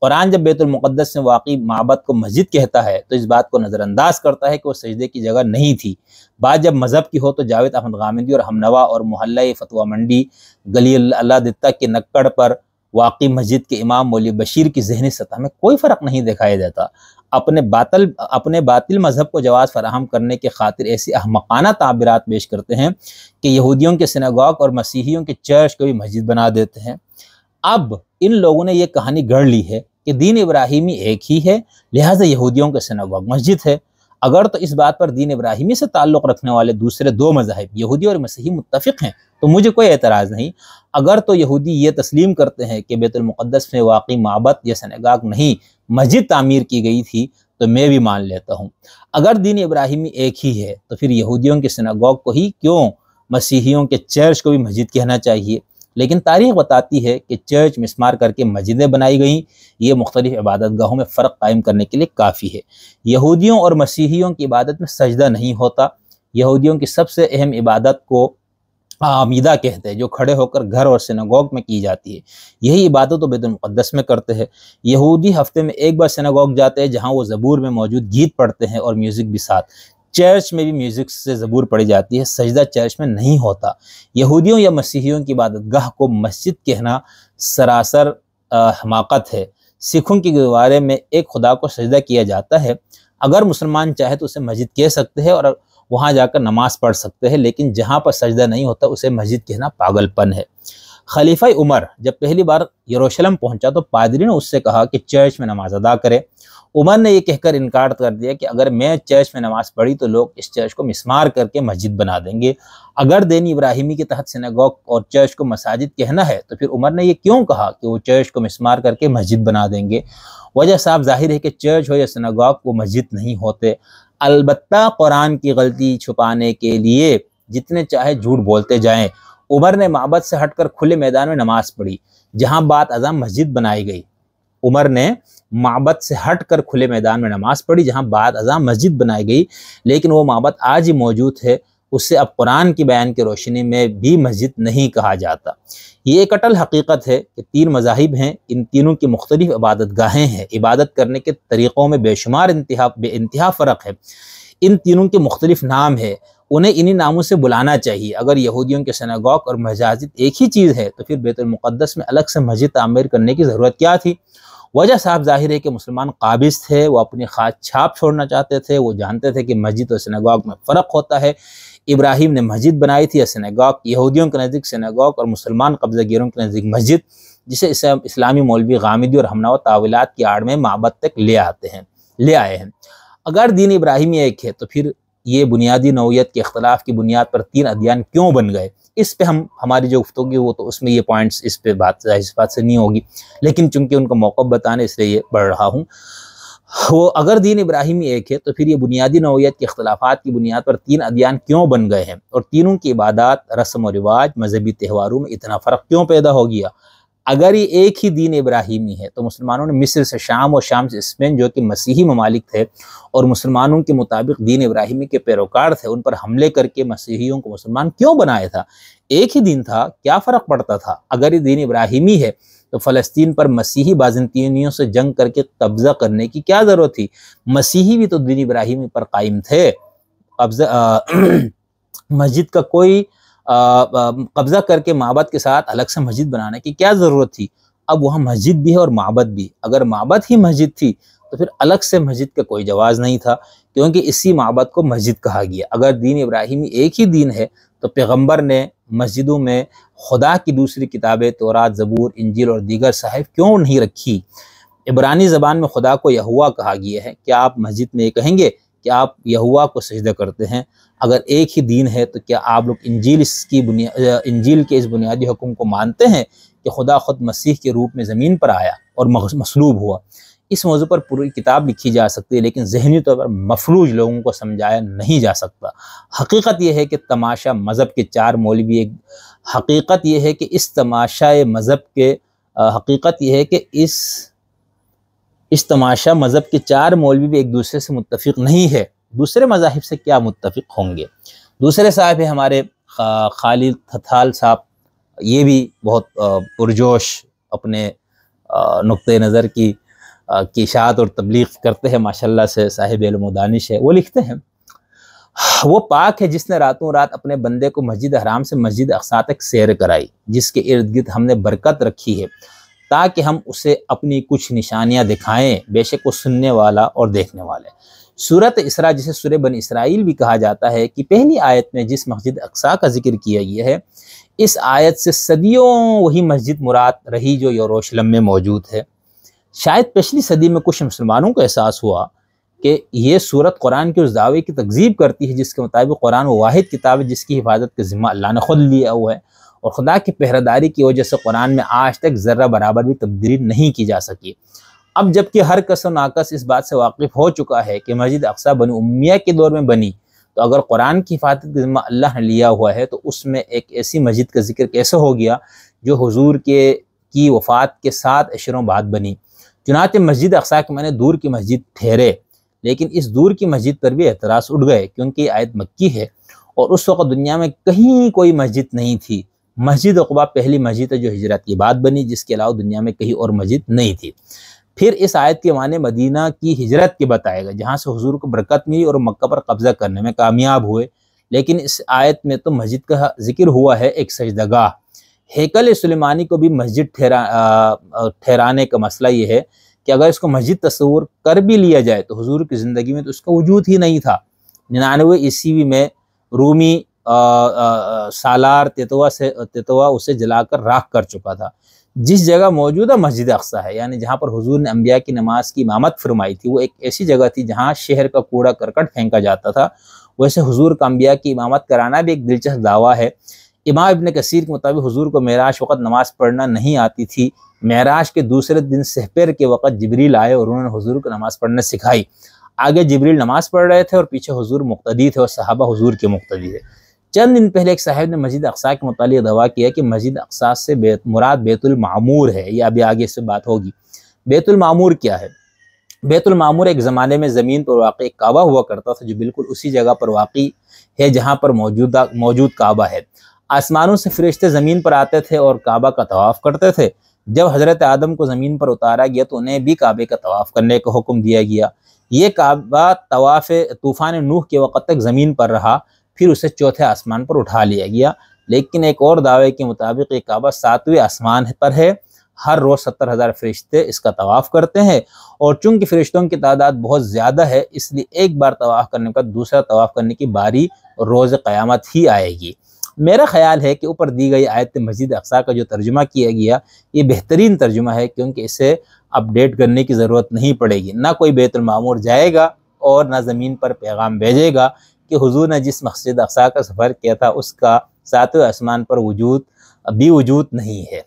قرآن جب بیت المقدس میں واقع معبد کو مسجد کہتا ہے تو اس بات کو نظر انداز کرتا ہے کہ وہ سجدے کی جگہ نہیں تھی۔ بات جب مذہب کی ہو تو جاوید احمد غامدی اور ہمنوا اور محلہ فتویٰ منڈی گلی اللہ دتہ کے نکڑ پر واقع مسجد کے امام مولوی بشیر کی ذہنی سطح میں کوئی فرق نہیں دکھایا دیتا۔ اپنے باطل مذہب کو جواز فراہم کرنے کے خاطر ایسی احمقانہ تعبیرات پیش کرتے ہیں کہ یہودیوں کے سیناگوگ اور مسیحیوں کے چرچ کو بھی مسجد بنا دیتے ہیں۔ اب ان لوگوں نے یہ کہانی گڑھ لی ہے کہ دین ابراہیمی ایک ہی ہے، لہٰذا یہودیوں کے سیناگوگ مسجد ہے۔ اگر تو اس بات پر دین ابراہیمی سے تعلق رکھنے والے دوسرے دو مذاہب یہودی اور مسیحی متفق ہیں تو مجھے کوئی اعتراض نہیں۔ اگر تو یہودی یہ تسلیم کرتے ہیں کہ بیت المقدس میں واقع معبد یا سیناگوگ نہیں مسجد تعمیر کی گئی تھی تو میں بھی مان لیتا ہوں۔ اگر دین ابراہیمی ایک ہی ہے تو پھر یہودیوں کے سیناگوگ کو ہی کیوں مسیحیوں کے چرچ کو بھی مسجد کہنا چاہیے؟ لیکن تاریخ بتاتی ہے کہ چرچ مسمار کر کے مسجدیں بنائی گئیں، یہ مختلف عبادت گاہوں میں فرق قائم کرنے کے لیے کافی ہے۔ یہودیوں اور مسیحیوں کی عبادت میں سجدہ نہیں ہوتا۔ یہودیوں کی سب سے اہم عبادت کو عمیدہ کہتے ہیں، جو کھڑے ہو کر گھر اور سیناگوگ میں کی جاتی ہے، یہی عبادت تو بیت المقدس میں کرتے ہیں۔ یہودی ہفتے میں ایک بار سیناگوگ جاتے ہیں جہاں وہ زبور میں موجود گیت پڑھتے ہیں اور میوزک بھی ساتھ۔ چرچ میں بھی میوزک سے زبور پڑھی جاتی ہے، سجدہ چرچ میں نہیں ہوتا۔ یہودیوں یا مسیحیوں کی عبادت گاہ کو مسجد کہنا سراسر حماقت ہے۔ سکھوں کی گردوارے میں ایک خدا کو سجدہ کیا جاتا ہے، اگر مسلمان چاہے تو اسے مسجد کہہ سکتے ہیں اور وہاں جا کر نماز پڑھ سکتے ہیں، لیکن جہاں پر سجدہ نہیں ہوتا اسے مسجد کہنا پاگل پن ہے۔ خلیفہ عمر جب پہلی بار یروشلم پہنچا تو پادری نے اس سے کہا کہ چرچ میں نماز ادا کرے۔ عمر نے یہ کہہ کر انکار کر دیا کہ اگر میں چرچ میں نماز پڑھی تو لوگ اس چرچ کو مسمار کر کے مسجد بنا دیں گے۔ اگر دین ابراہیمی کے تحت سیناگوگ اور چرچ کو مساجد کہنا ہے تو پھر عمر نے یہ کیوں کہا کہ وہ چرچ کو مسمار کر کے مسجد بنا دیں گے؟ وجہ صاحب ظاہر ہے کہ چرچ ہو یا سیناگوگ وہ مسجد نہیں ہوتے۔ البتہ قرآن کی غلطی چھپانے کے لیے جتنے چاہے جھوٹ بولتے جائیں۔ عمر نے معبد سے ہٹ کر کھلے میدان میں نماز پڑھی جہاں بعد ازاں مسجد بنائی گئی۔ عمر نے معبد سے ہٹ کر کھلے میدان میں نماز پڑھی جہاں بعد ازاں مسجد بنائی گئی، لیکن وہ معبد آج ہی موجود ہے، اسے اب قرآن کی بیان کی روشنی میں بھی مسجد نہیں کہا جاتا۔ یہ ایک اٹل حقیقت ہے کہ 3 مذاہب ہیں، ان تینوں کی مختلف عبادت گاہیں ہیں، عبادت کرنے کے طریقوں میں بے شمار بے انتہا فرق ہے، ان تینوں کے مختلف نام ہیں، انہیں انہی ناموں سے بلانا چاہیے۔ اگر یہودیوں کے سناگوگ اور مساجد ایک ہی چیز ہے تو پھر بیت المقدس میں الگ سے مسجد تعمیر کرنے کی ضرورت کیا تھی؟ وجہ صاحب ظاہر ہے کہ مسلمان قابض تھے، وہ اپنی خاص چھاپ چھوڑنا چاہتے تھے، وہ جانتے تھے کہ مسجد اور سناگوگ میں فرق ہوتا ہے۔ ابراہیم نے مسجد بنائی تھی یا سناگوگ؟ یہودیوں کے نزدیک سناگوگ اور مسلمان قبضہ گیروں کے نزدیک مسجد، جسے اسلامی مولوی غامدی اور ہمنوا تاویلات کی آڑ میں معبد تک لے آئے ہیں۔ اگر دین ابراہیمی ایک ہے تو پھر یہ بنیادی نوعیت کے اختلاف کی بنیاد پر 3 ادیان کیوں بن گئے؟ اس پہ ہماری جو گفتگو وہ تو اس میں یہ پوائنٹس اس بات سے نہیں ہوگی، لیکن چونکہ ان کا موقف بتانے اس لیے یہ پڑھ رہا ہوں۔ وہ اگر دین ابراہیمی ایک ہے تو پھر یہ بنیادی نوعیت کے اختلافات کی بنیاد پر 3 ادیان کیوں بن گئے ہیں، اور تینوں کی عبادات، رسم و رواج، مذہبی تہواروں میں اتنا فرق کیوں پیدا ہو گیا؟ اگر یہ ایک ہی دین ابراہیمی ہے تو مسلمانوں نے مصر سے شام اور شام سے اسپین جو کہ مسیحی ممالک تھے اور مسلمانوں کے مطابق دین ابراہیمی کے پیروکار تھے، ان پر حملے کر کے مسیحیوں کو مسلمان کیوں بنایا تھا؟ ایک ہی دین تھا، کیا فرق پڑتا تھا؟ اگر یہ دین ابراہیمی ہے تو فلسطین پر مسیحی بازنطینیوں سے جنگ کر کے قبضہ کرنے کی کیا ضرورت تھی؟ مسیحی بھی تو دین ابراہیمی پر قائم تھے، مسجد کا کوئی قبضہ کر کے معبد کے ساتھ الگ سے مسجد بنانے کی کیا ضرورت تھی؟ اب وہاں مسجد بھی ہے اور معبد بھی، اگر معبد ہی مسجد تھی تو پھر الگ سے مسجد کا کوئی جواز نہیں تھا، کیونکہ اسی معبد کو مسجد کہا گیا۔ اگر دین ابراہیمی ایک ہی دین ہے تو پیغمبر نے مسجدوں میں خدا کی دوسری کتابیں تورات، زبور، انجیل اور دیگر صحائف کیوں نہیں رکھی؟ عبرانی زبان میں خدا کو یہوہ کہا گیا ہے، کیا آپ مسجد میں یہ کہیں گے کہ آپ یہوہ کو سجدہ کرتے ہیں؟ اگر ایک ہی دین ہے تو کیا آپ لوگ انجیل کے اس بنیادی حکم کو مانتے ہیں کہ خدا خود مسیح کے روپ میں زمین پر آیا اور مصلوب ہوا؟ اس موضوع پر پوری کتاب لکھی جا سکتی ہے، لیکن ذہنی طور پر مفلوج لوگوں کو سمجھایا نہیں جا سکتا۔ حقیقت یہ ہے کہ تماشا مذہب کے 4 مولوی تماشا مذہب کے 4 مولوی بھی ایک دوسرے سے متفق نہیں ہے، دوسرے مذاہب سے کیا متفق ہوں گے؟ دوسرے صاحب ہیں ہمارے خالد تھتھال صاحب، یہ بھی بہت پرجوش اپنے نقطۂ نظر کی اشاعت اور تبلیغ کرتے ہیں، ماشاءاللہ سے صاحب علم و دانش ہے۔ وہ لکھتے ہیں، وہ پاک ہے جس نے راتوں رات اپنے بندے کو مسجد حرام سے مسجد اقصیٰ تک سیر کرائی، جس کے ارد گرد ہم نے برکت رکھی ہے تاکہ ہم اسے اپنی کچھ نشانیاں دکھائیں، بے شک وہ سننے والا اور دیکھنے والا ہے۔ سورۃ اسراء، جسے سورہ بنی اسرائیل بھی کہا جاتا ہے، کہ پہلی آیت میں جس مسجد اقصیٰ کا ذکر کیا گیا ہے، اس آیت سے صدیوں وہی مسجد مراد رہی جو یروشلم میں موجود ہے۔ شاید پچھلی صدی میں کچھ مسلمانوں کو احساس ہوا کہ یہ سورت قرآن کے اس دعوے کی تکذیب کرتی ہے جس کے مطابق قرآن وہ واحد کتاب ہے جس کی حفاظت کا ذمہ اللہ نے خود لیا ہوا ہے، اور خدا کی پہرہ کی وجہ سے قرآن میں آج تک ذرہ برابر بھی تبدیلی نہیں کی جا سکی۔ اب جبکہ ہر کس و ناکس اس بات سے واقف ہو چکا ہے کہ مسجد اقصیٰ بنی امیہ کے دور میں بنی، تو اگر قرآن کی حفاظت کا ذمہ اللہ نے لیا ہوا ہے تو اس میں ایک ایسی مسجد کا ذکر کیسے ہو گیا جو حضور کی وفات کے 7 اشروں بعد بنی؟ چنانچہ مسجد اقصیٰ کے معنی دور کی مسجد ٹھہرے، لیکن اس دور کی مسجد پر بھی اعتراض اٹھ گئے، کیونکہ یہ آیت مکی ہے اور اس وقت دنیا میں کہیں کوئی مسجد نہیں تھی۔ مسجد قباء پہلی مسجد ہے جو ہجرت کے بعد بنی، جس کے علاوہ دنیا میں کہیں اور مسجد نہیں تھی۔ پھر اس آیت کے معنی مدینہ کی ہجرت کے بتائے گا، جہاں سے حضور کو برکت ملی اور مکہ پر قبضہ کرنے میں کامیاب ہوئے، لیکن اس آیت میں تو مسجد کا ذکر ہوا ہے ایک سجدہ گاہ۔ ہیکل سلیمانی کو بھی مسجد ٹھہرانے کا مسئلہ یہ ہے کہ اگر اس کو مسجد تصور کر بھی لیا جائے تو حضور کی زندگی میں تو اس کا وجود ہی نہیں تھا۔ 99 عیسوی میں رومی سالار تیتوا اسے جلا کر راکھ کر چکا تھا۔ جس جگہ موجودہ مسجد اقصیٰ ہے، یعنی جہاں پر حضور نے انبیاء کی نماز کی امامت فرمائی تھی، وہ ایک ایسی جگہ تھی جہاں شہر کا کوڑا کرکٹ پھینکا جاتا تھا۔ ویسے حضور کا انبیاء کی امامت کرانا بھی ایک دلچسپ دعویٰ ہے۔ امام ابن کثیر کے مطابق حضور کو معراج وقت نماز پڑھنا نہیں آتی تھی۔ معراج کے دوسرے دن سحپر کے وقت جبریل آئے اور انہوں نے حضور کو نماز پڑھنا سکھائی۔ آگے جبریل نماز پڑھ رہے تھے اور پیچھے حضور مقتدی تھے اور صحابہ حضور کے مقتدی تھے۔ چند دن پہلے ایک صاحب نے مسجد اقصیٰ کے متعلق دعویٰ کیا کہ مسجد اقصیٰ سے مراد بیت المعمور ہے. یہ ابھی آگے سے بات ہوگی. بیت المعمور کیا ہے؟ بیت المعمور ایک زمانے میں زمین پر واقع ایک کعبہ ہوا کرتا تھا، جو بالکل اسی جگہ پر واقع ہے جہاں پر موجود کعبہ ہے. آسمانوں سے فرشتے زمین پر آتے تھے اور کعبہ کا طواف کرتے تھے. جب حضرت آدم کو زمین پر اتارا گیا تو انہیں بھی کعبے کا طواف کرنے کا حکم دیا گیا. یہ کعبہ طواف طوفان نوح کے وقت تک زمین پر رہا، پھر اسے چوتھے آسمان پر اٹھا لیا گیا. لیکن ایک اور دعوے کے مطابق یہ کعبہ 7ویں آسمان پر ہے. ہر روز 70,000 فرشتے اس کا طواف کرتے ہیں، اور چونکہ فرشتوں کی تعداد بہت زیادہ ہے اس لیے ایک بار طواف کرنے کا دوسرا طواف کرنے کی باری روز قیامت ہی آئے گی. میرا خیال ہے کہ اوپر دی گئی آیت مسجد اقصیٰ کا جو ترجمہ کیا گیا یہ بہترین ترجمہ ہے، کیونکہ اسے اپڈیٹ کرنے کی ضرورت نہیں پڑے گی. نہ کوئی بیت المعمور جائے گا اور نہ زمین پر پیغام بھیجے گا کہ حضور نے جس مسجد اقصیٰ کا سفر کیا تھا اس کا 7ویں آسمان پر وجود نہیں ہے.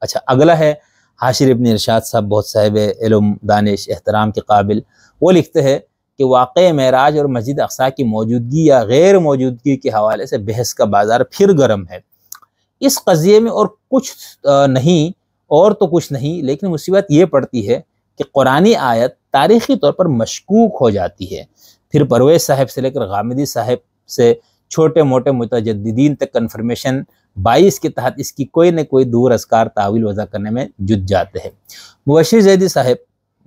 اچھا، اگلا ہے حاشر ابن ارشاد صاحب، بہت صاحب علم، دانش، احترام کے قابل. وہ لکھتے ہیں کہ واقع معراج اور مسجد اقصیٰ کی موجودگی یا غیر موجودگی کے حوالے سے بحث کا بازار پھر گرم ہے. اس قضیے میں اور تو کچھ نہیں، لیکن مصیبت یہ پڑتی ہے کہ قرآنی آیت تاریخی طور پر مشکوک ہو جاتی ہے. پھر پرویز صاحب سے لے کر غامدی صاحب سے چھوٹے موٹے متجددین تک کنفرمیشن 22 کے تحت اس کی کوئی نہ کوئی دور ازکار تعویل وضع کرنے میں جت جاتے ہیں. مبشر زیدی صاحب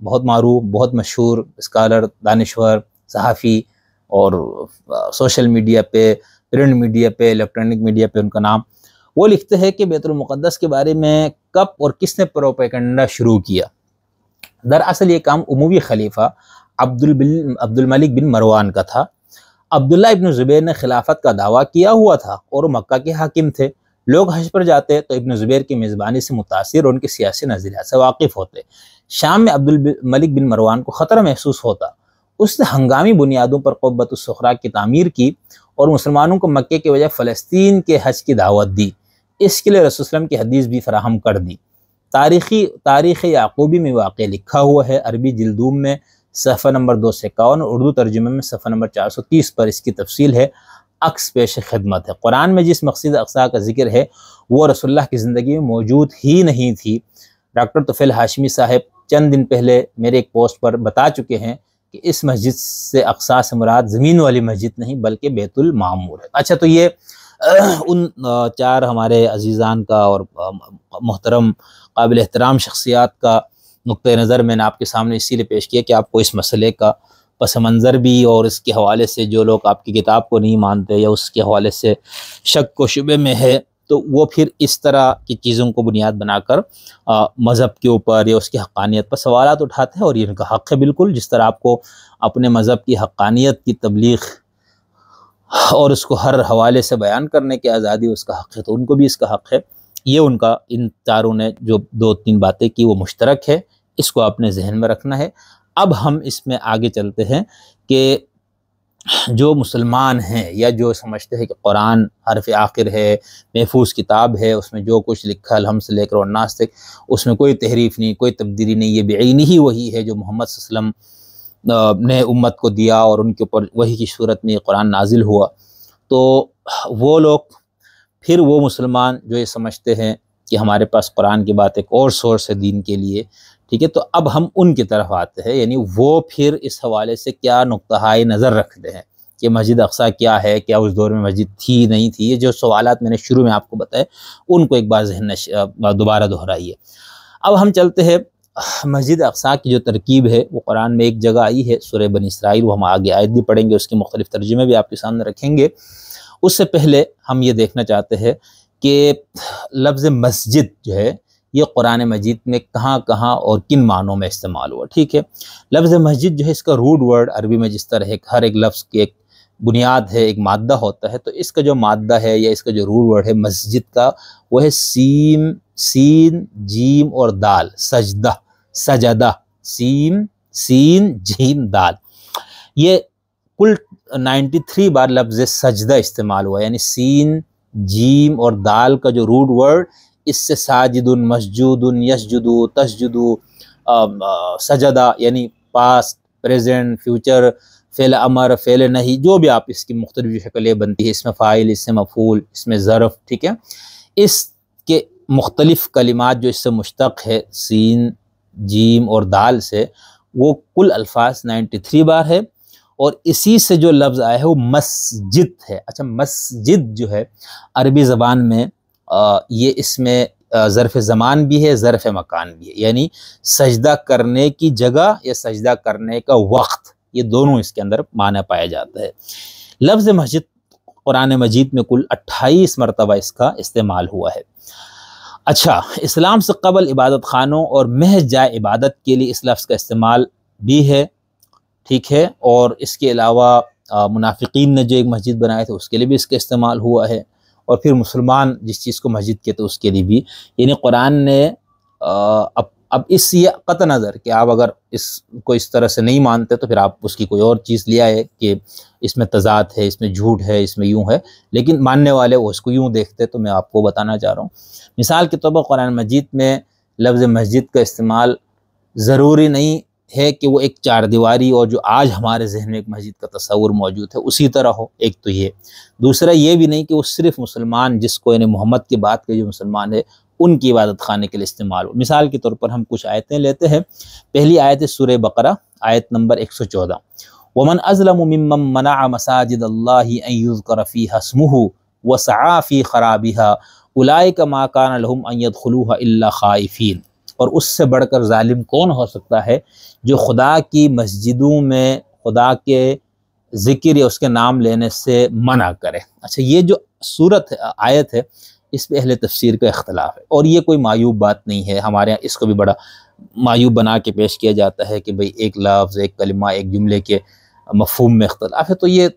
بہت معروف، بہت مشہور اسکالر، دانشور، صحافی، اور سوشل میڈیا پہ، پرنٹ میڈیا پہ، الیکٹرانک میڈیا پہ ان کا نام. وہ لکھتے ہیں کہ بیت المقدس کے بارے میں کب اور کس نے پروپیگنڈا شروع کیا. دراصل یہ کام عموی خلیفہ عبد الملک بن مروان کا تھا. عبداللہ ابن زبیر نے خلافت کا دعویٰ کیا ہوا تھا اور مکہ کے حاکم تھے. لوگ حج پر جاتے تو ابن زبیر کی میزبانی سے متاثر اور ان کے سیاسی نظریات سے واقف ہوتے. شام میں عبد الملک بن مروان کو خطرہ محسوس ہوتا. اس نے ہنگامی بنیادوں پر قبۃ الصخرہ کی تعمیر کی اور مسلمانوں کو مکے کے بجائے فلسطین کے حج کی دعوت دی. اس کے لیے رسول اللہ علیہ وسلم کی حدیث بھی فراہم کر دی. تاریخ یعقوبی میں واقع لکھا ہوا ہے. عربی جلدوم میں صفحہ نمبر 251 اور اردو ترجمے میں صفحہ نمبر 430 پر اس کی تفصیل ہے. عکس پیش خدمت ہے. قرآن میں جس مسجد اقصیٰ کا ذکر ہے وہ رسول اللہ کی زندگی میں موجود ہی نہیں تھی. ڈاکٹر طفیل ہاشمی صاحب چند دن پہلے میرے ایک پوسٹ پر بتا چکے ہیں کہ اس مسجد سے اقصیٰ سے مراد زمین والی مسجد نہیں بلکہ بیت المعمور ہے. اچھا، تو یہ ان 4 ہمارے عزیزان کا اور محترم قابل احترام شخصیات کا نقطہ نظر میں نے آپ کے سامنے اسی لیے پیش کیا کہ آپ کو اس مسئلے کا پس منظر بھی اور اس کے حوالے سے جو لوگ آپ کی کتاب کو نہیں مانتے یا اس کے حوالے سے شک و شبے میں ہے تو وہ پھر اس طرح کی چیزوں کو بنیاد بنا کر مذہب کے اوپر یا اس کی حقانیت پر سوالات اٹھاتے ہیں، اور یہ ان کا حق ہے بالکل. جس طرح آپ کو اپنے مذہب کی حقانیت کی تبلیغ اور اس کو ہر حوالے سے بیان کرنے کی آزادی اس کا حق ہے، تو ان کو بھی اس کا حق ہے. یہ ان کا، ان چاروں نے جو 2-3 باتیں کی وہ مشترک ہے، اس کو اپنے ذہن میں رکھنا ہے. اب ہم اس میں آگے چلتے ہیں کہ جو مسلمان ہیں یا جو سمجھتے ہیں کہ قرآن حرف آخر ہے، محفوظ کتاب ہے، اس میں جو کچھ لکھا الحمد سے لے کر الناس تک اس میں کوئی تحریف نہیں، کوئی تبدیلی نہیں، یہ بعینی ہی وہی ہے جو محمد صلی اللہ علیہ وسلم نے امت کو دیا اور ان کے اوپر وحی کی صورت میں یہ قرآن نازل ہوا. تو وہ لوگ پھر وہ مسلمان جو یہ سمجھتے ہیں کہ ہمارے پاس قرآن کی بات ایک اور سورس ہے دین کے لیے، ٹھیک ہے، تو اب ہم ان کی طرف آتے ہیں. یعنی وہ پھر اس حوالے سے کیا نقطہ نظر رکھتے ہیں کہ مسجد اقصیٰ کیا ہے، کیا اس دور میں مسجد تھی نہیں تھی. یہ جو سوالات میں نے شروع میں آپ کو بتائے ان کو ایک بار ذہن میں دوبارہ دہرائیے. اب ہم چلتے ہیں مسجد اقصیٰ کی جو ترکیب ہے وہ قرآن میں ایک جگہ آئی ہے سورہ بنی اسرائیل، وہ ہم آگے آیت بھی پڑھیں گے، اس کے مختلف ترجمے بھی آپ کے سامنے رکھیں گے. اس سے پہلے ہم یہ دیکھنا چاہتے ہیں کہ لفظ مسجد جو ہے یہ قرآن مجید میں کہاں کہاں اور کن معنوں میں استعمال ہوا. ٹھیک ہے، لفظ مسجد جو ہے اس کا روٹ ورڈ عربی میں جس طرح ہر ایک لفظ کی ایک بنیاد ہے، ایک مادہ ہوتا ہے، تو اس کا جو مادہ ہے یا اس کا جو روٹ ورڈ ہے مسجد کا وہ ہے سین جیم اور دال. سجدہ سین جیم دال. یہ کل 93 بار لفظ سجدہ استعمال ہوا، یعنی سین جیم اور دال کا جو روٹ ورڈ اس سے ساجد، مسجود، یسجدو، تسجدو، سجدہ یعنی پاسٹ، پریزنٹ، فیوچر، فعل امر، فعل نہیں، جو بھی آپ اس کی مختلف شکلیں بنتی ہے، اس میں فاعل، اس میں مفعول، اس میں ظرف، ٹھیک ہے، اس کے مختلف کلمات جو اس سے مشتق ہے سین، جیم اور دال سے، وہ کل الفاظ 93 بار ہے، اور اسی سے جو لفظ آیا ہے وہ مسجد ہے۔ اچھا، مسجد جو ہے عربی زبان میں یہ اس میں ظرف زمان بھی ہے، ظرف مکان بھی ہے، یعنی سجدہ کرنے کی جگہ یا سجدہ کرنے کا وقت، یہ دونوں اس کے اندر معنی پایا جاتا ہے۔ لفظ مسجد قرآن مجید میں کل 28 مرتبہ اس کا استعمال ہوا ہے۔ اچھا، اسلام سے قبل عبادت خانوں اور محض جائے عبادت کے لیے اس لفظ کا استعمال بھی ہے، ٹھیک ہے، اور اس کے علاوہ منافقین نے جو ایک مسجد بنائے تھے اس کے لیے بھی اس کا استعمال ہوا ہے، اور پھر مسلمان جس چیز کو مسجد کہتے اس کے لیے بھی، یعنی قرآن نے اب اس یہ قطع نظر کہ آپ اگر اس کو اس طرح سے نہیں مانتے تو پھر آپ اس کی کوئی اور چیز لے آئے کہ اس میں تضاد ہے، اس میں جھوٹ ہے، اس میں یوں ہے، لیکن ماننے والے وہ اس کو یوں دیکھتے، تو میں آپ کو بتانا چاہ رہا ہوں۔ مثال کے طور پر قرآن مجید میں لفظ مسجد کا استعمال ضروری نہیں ہے کہ وہ ایک چار دیواری اور جو آج ہمارے ذہن میں ایک مسجد کا تصور موجود ہے اسی طرح ہو، ایک تو یہ، دوسرا یہ بھی نہیں کہ وہ صرف مسلمان جس کو یعنی محمد کی بات کے جو مسلمان ہے ان کی عبادت خانے کے لیے استعمال ہو۔ مثال کے طور پر ہم کچھ آیتیں لیتے ہیں۔ پہلی آیت ہے سورہ بقرہ، آیت نمبر 114، وَمَنْ أَظْلَمُ مِمَّنْ مَنَعَ مَسَاجِدَ اللَّهِ أَنْ يُذْكَرَ فِيهَا اسْمُهُ وَسَعَىٰ فِي خَرَابِهَا أُولَٰئِكَ مَا كَانَ لَهُمْ أَنْ يَدْخُلُوهَا إِلَّا خَائِفِينَ۔ اور اس سے بڑھ کر ظالم کون ہو سکتا ہے جو خدا کی مسجدوں میں خدا کے ذکر یا اس کے نام لینے سے منع کرے۔ اچھا، یہ جو صورت آیت ہے اس پہ اہل تفسیر کا اختلاف ہے، اور یہ کوئی معیوب بات نہیں ہے، ہمارے یہاں اس کو بھی بڑا معیوب بنا کے پیش کیا جاتا ہے کہ بھئی ایک لفظ، ایک کلمہ، ایک جملے کے مفہوم میں اختلاف ہے، تو یہ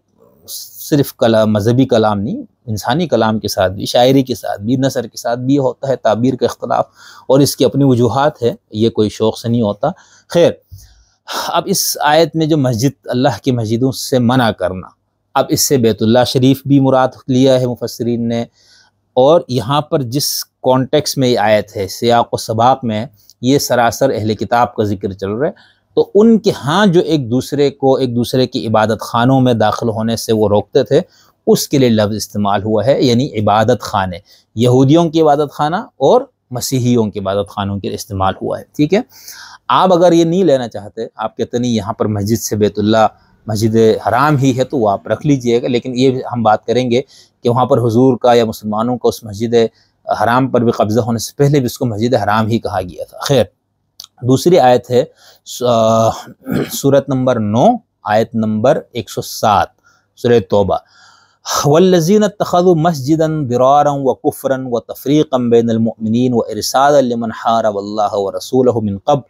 صرف مذہبی کلام نہیں، انسانی کلام کے ساتھ بھی، شاعری کے ساتھ بھی، نثر کے ساتھ بھی ہوتا ہے تعبیر کا اختلاف، اور اس کی اپنی وجوہات ہے، یہ کوئی شوق سے نہیں ہوتا۔ خیر، اب اس آیت میں جو مسجد، اللہ کی مسجدوں سے منع کرنا، اب اس سے بیت اللہ شریف بھی مراد لیا ہے مفسرین نے، اور یہاں پر جس کانٹیکس میں یہ آیت ہے، سیاق و سباق میں، یہ سراسر اہل کتاب کا ذکر چل رہا ہے، تو ان کے ہاں جو ایک دوسرے کی عبادت خانوں میں داخل ہونے سے وہ روکتے تھے، اس کے لیے لفظ استعمال ہوا ہے، یعنی عبادت خانے، یہودیوں کی عبادت خانہ اور مسیحیوں کی عبادت خانوں کے لیے استعمال ہوا ہے، ٹھیک ہے۔ آپ اگر یہ نہیں لینا چاہتے، آپ کہتے نہیں یہاں پر مسجد سے بیت اللہ مسجد حرام ہی ہے، تو وہ آپ رکھ لیجئے گا، لیکن یہ ہم بات کریں گے کہ وہاں پر حضور کا یا مسلمانوں کا اس مسجد حرام پر بھی قبضہ ہونے سے پہلے بھی اس کو مسجد حرام ہی کہا گیا تھا۔ خیر، دوسری آیت ہے سورت نمبر 9، آیت نمبر 107، سورہ توبہ، وَالَّذِينَ اتَّخَذُوا مَسْجِدًا ضِرَارًا وَكُفْرًا وَتَفْرِيقًا بَيْنَ الْمُؤْمِنِينَ وَإِرْصَادًا لِمَنْ حَارَبَ اللَّهَ وَرَسُولَهُ مِنْ قَبْلُ،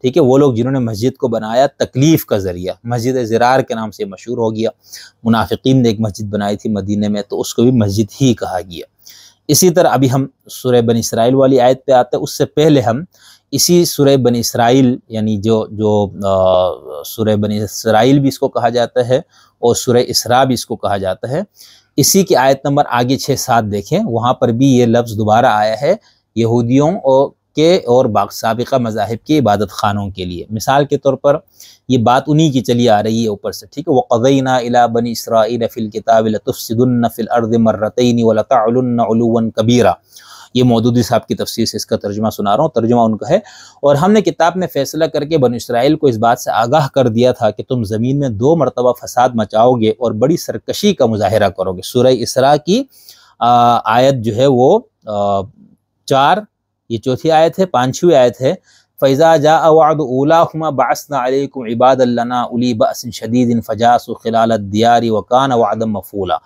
ٹھیک ہے، وہ لوگ جنہوں نے مسجد کو بنایا تکلیف کا ذریعہ، مسجد ضرار کے نام سے مشہور ہو گیا، منافقین نے ایک مسجد بنائی تھی مدینے میں، تو اس کو بھی مسجد ہی کہا گیا۔ اسی طرح ابھی ہم سورہ بنی اسرائیل والی آیت پہ آتے ہیں، اس سے پہلے ہم اسی سورہ بنی اسرائیل، یعنی جو سورہ بنی اسرائیل بھی اس کو کہا جاتا ہے اور سورہ اسراء بھی اس کو کہا جاتا ہے، اسی کی آیت نمبر آگے 6-7 دیکھیں، وہاں پر بھی یہ لفظ دوبارہ آیا ہے یہودیوں کے اور سابقہ مذاہب کے عبادت خانوں کے لیے۔ مثال کے طور پر یہ بات انہی کی چلی آ رہی ہے اوپر سے، ٹھیک ہے، وَقَضَيْنَا إِلَىٰ بَنِي إِسْرَائِيلَ فِي الْكِتَابِ لَتُفْسِدُنَّ فِي الْأَرْضِ مَرَّتَيْنِ وَلَتَعْلُنَّ عُلُوًّا كَبِيرًا۔ یہ مودودی صاحب کی تفسیر سے اس کا ترجمہ سنا رہا ہوں، ترجمہ ان کا ہے، اور ہم نے کتاب میں فیصلہ کر کے بنی اسرائیل کو اس بات سے آگاہ کر دیا تھا کہ تم زمین میں 2 مرتبہ فساد مچاؤ گے اور بڑی سرکشی کا مظاہرہ کرو گے۔ سورہ اسراء کی آیت جو ہے وہ 4، یہ چوتھی آیت ہے، 5ویں آیت ہے، فَإِذَا جَاءَ وَعْدُ أُولَاهُمَا بَعَثْنَا عَلَيْكُمْ عِبَادًا لَنَا أُولِي بَأْسٍ شَدِيدٍ فَجَاسُوا خِلَالَ الدِّيَارِ وَكَانَ وَعْدًا مَفْعُولًا۔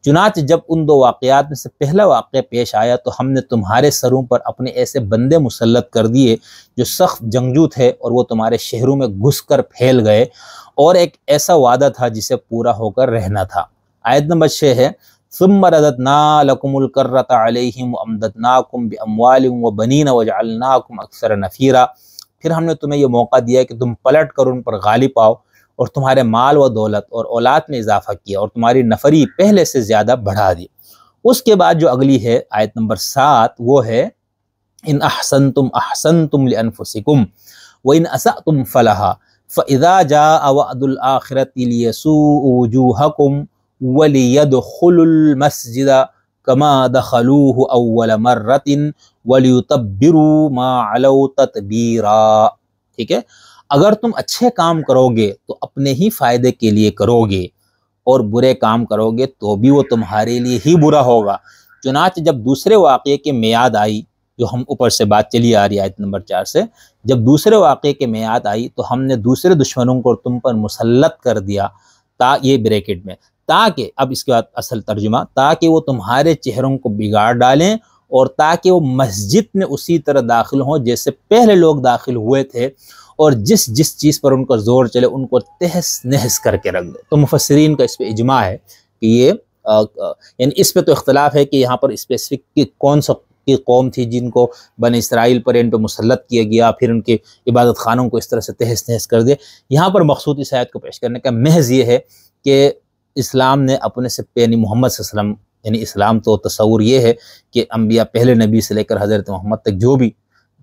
چنانچہ جب ان 2 واقعات میں سے پہلا واقعہ پیش آیا تو ہم نے تمہارے سروں پر اپنے ایسے بندے مسلط کر دیے جو سخت جنگجو تھے، اور وہ تمہارے شہروں میں گھس کر پھیل گئے، اور ایک ایسا وعدہ تھا جسے پورا ہو کر رہنا تھا۔ آیت نمبر 6 ہے، ثم رددنا لكم الكرة عليهم وامددناكم باموال وبنين وجعلناكم اکثر نفیرا۔ پھر ہم نے تمہیں یہ موقع دیا کہ تم پلٹ کر ان پر غالب آؤ، اور تمہارے مال و دولت اور اولاد میں اضافہ کیا، اور تمہاری نفری پہلے سے زیادہ بڑھا دی۔ اس کے بعد جو اگلی ہے آیت نمبر 7، وہ ہے ان احسنتم احسنتم لانفسکم وان اسأتم فلہا فَإِذَا جَاءَ وَعْدُ الْآخِرَةِ لِيَسُوءُ وُجُوهَكُمْ وَلِيَدْخُلُوا الْمَسْجِدَ كَمَا دَخَلُوهُ أَوَّلَ مَرَّةٍ وَلِيُتَبِّرُوا مَا عَلَوْا تَتْبِيرًا۔ ٹھیک ہے، اگر تم اچھے کام کرو گے تو اپنے ہی فائدے کے لیے کرو گے، اور برے کام کرو گے تو بھی وہ تمہارے لیے ہی برا ہوگا۔ چنانچہ جب دوسرے واقعے کی میعاد آئی، جو ہم اوپر سے بات چلی آ رہی ہے آیت نمبر 4 سے، جب دوسرے واقعے کی میعاد آئی تو ہم نے دوسرے دشمنوں کو تم پر مسلط کر دیا، یہ بریکٹ میں، تاکہ، اب اس کے بعد اصل ترجمہ، تاکہ وہ تمہارے چہروں کو بگاڑ ڈالیں، اور تاکہ وہ مسجد میں اسی طرح داخل ہوں جیسے پہلے لوگ داخل ہوئے تھے، اور جس چیز پر ان کو زور چلے ان کو تہس نہس کر کے رکھ دے۔ تو مفسرین کا اس پہ اجماع ہے کہ یہ یعنی اس پہ تو اختلاف ہے کہ یہاں پر اسپیسیفک کون سا کی قوم تھی جن کو بنی اسرائیل پر ان پہ مسلط کیا گیا، پھر ان کے عبادت خانوں کو اس طرح سے تہس نہس کر دے۔ یہاں پر مقصود اس آیت کو پیش کرنے کا محض یہ ہے کہ اسلام نے اپنے سے یعنی محمد صلی اللہ علیہ وسلم، یعنی اسلام تو تصور یہ ہے کہ انبیاء پہلے نبی سے لے کر حضرت محمد تک جو بھی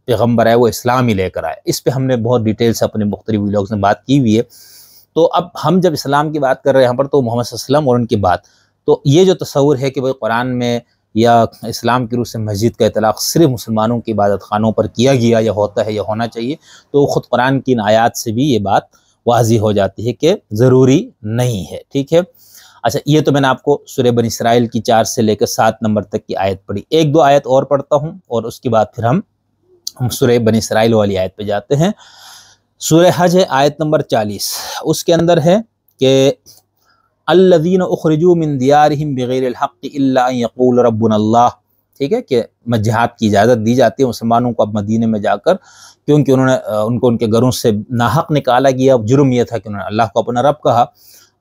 پیغمبر ہے وہ اسلام ہی لے کر آئے۔ اس پہ ہم نے بہت ڈیٹیل سے اپنے مختلف ویڈیوز میں بات کی ہوئی ہے۔ تو اب ہم جب اسلام کی بات کر رہے ہیں یہاں پر تو محمد صلی اللہ علیہ وسلم اور ان کی بات، تو یہ جو تصور ہے کہ بھئی قرآن میں یا اسلام کی روح سے مسجد کا اطلاق صرف مسلمانوں کی عبادت خانوں پر کیا گیا یا ہوتا ہے یا ہونا چاہیے، تو خود قرآن کی ان آیات سے بھی یہ بات واضح ہو جاتی ہے کہ ضروری نہیں ہے۔ ٹھیک ہے، اچھا یہ تو میں نے آپ کو سورہ بنی اسرائیل کی 4 سے لے کر 7 نمبر تک کی آیت پڑھی۔ ایک دو آیت اور پڑھتا ہوں اور اس کے بعد پھر ہم سورہ بنی اسرائیل والی آیت پہ جاتے ہیں۔ سورہ حج ہے آیت نمبر 40، اس کے اندر ہے کہ الذین اخرجوا من دیارہم بغیر الحق الا ان یقول ربنا اللہ۔ ٹھیک ہے، کہ جہاد کی اجازت دی جاتی ہے مسلمانوں کو اب مدینے میں جا کر، کیونکہ انہوں نے ان کو ان کے گھروں سے ناحق نکالا گیا۔ جرم یہ تھا کہ انہوں نے اللہ کو اپنا رب کہا۔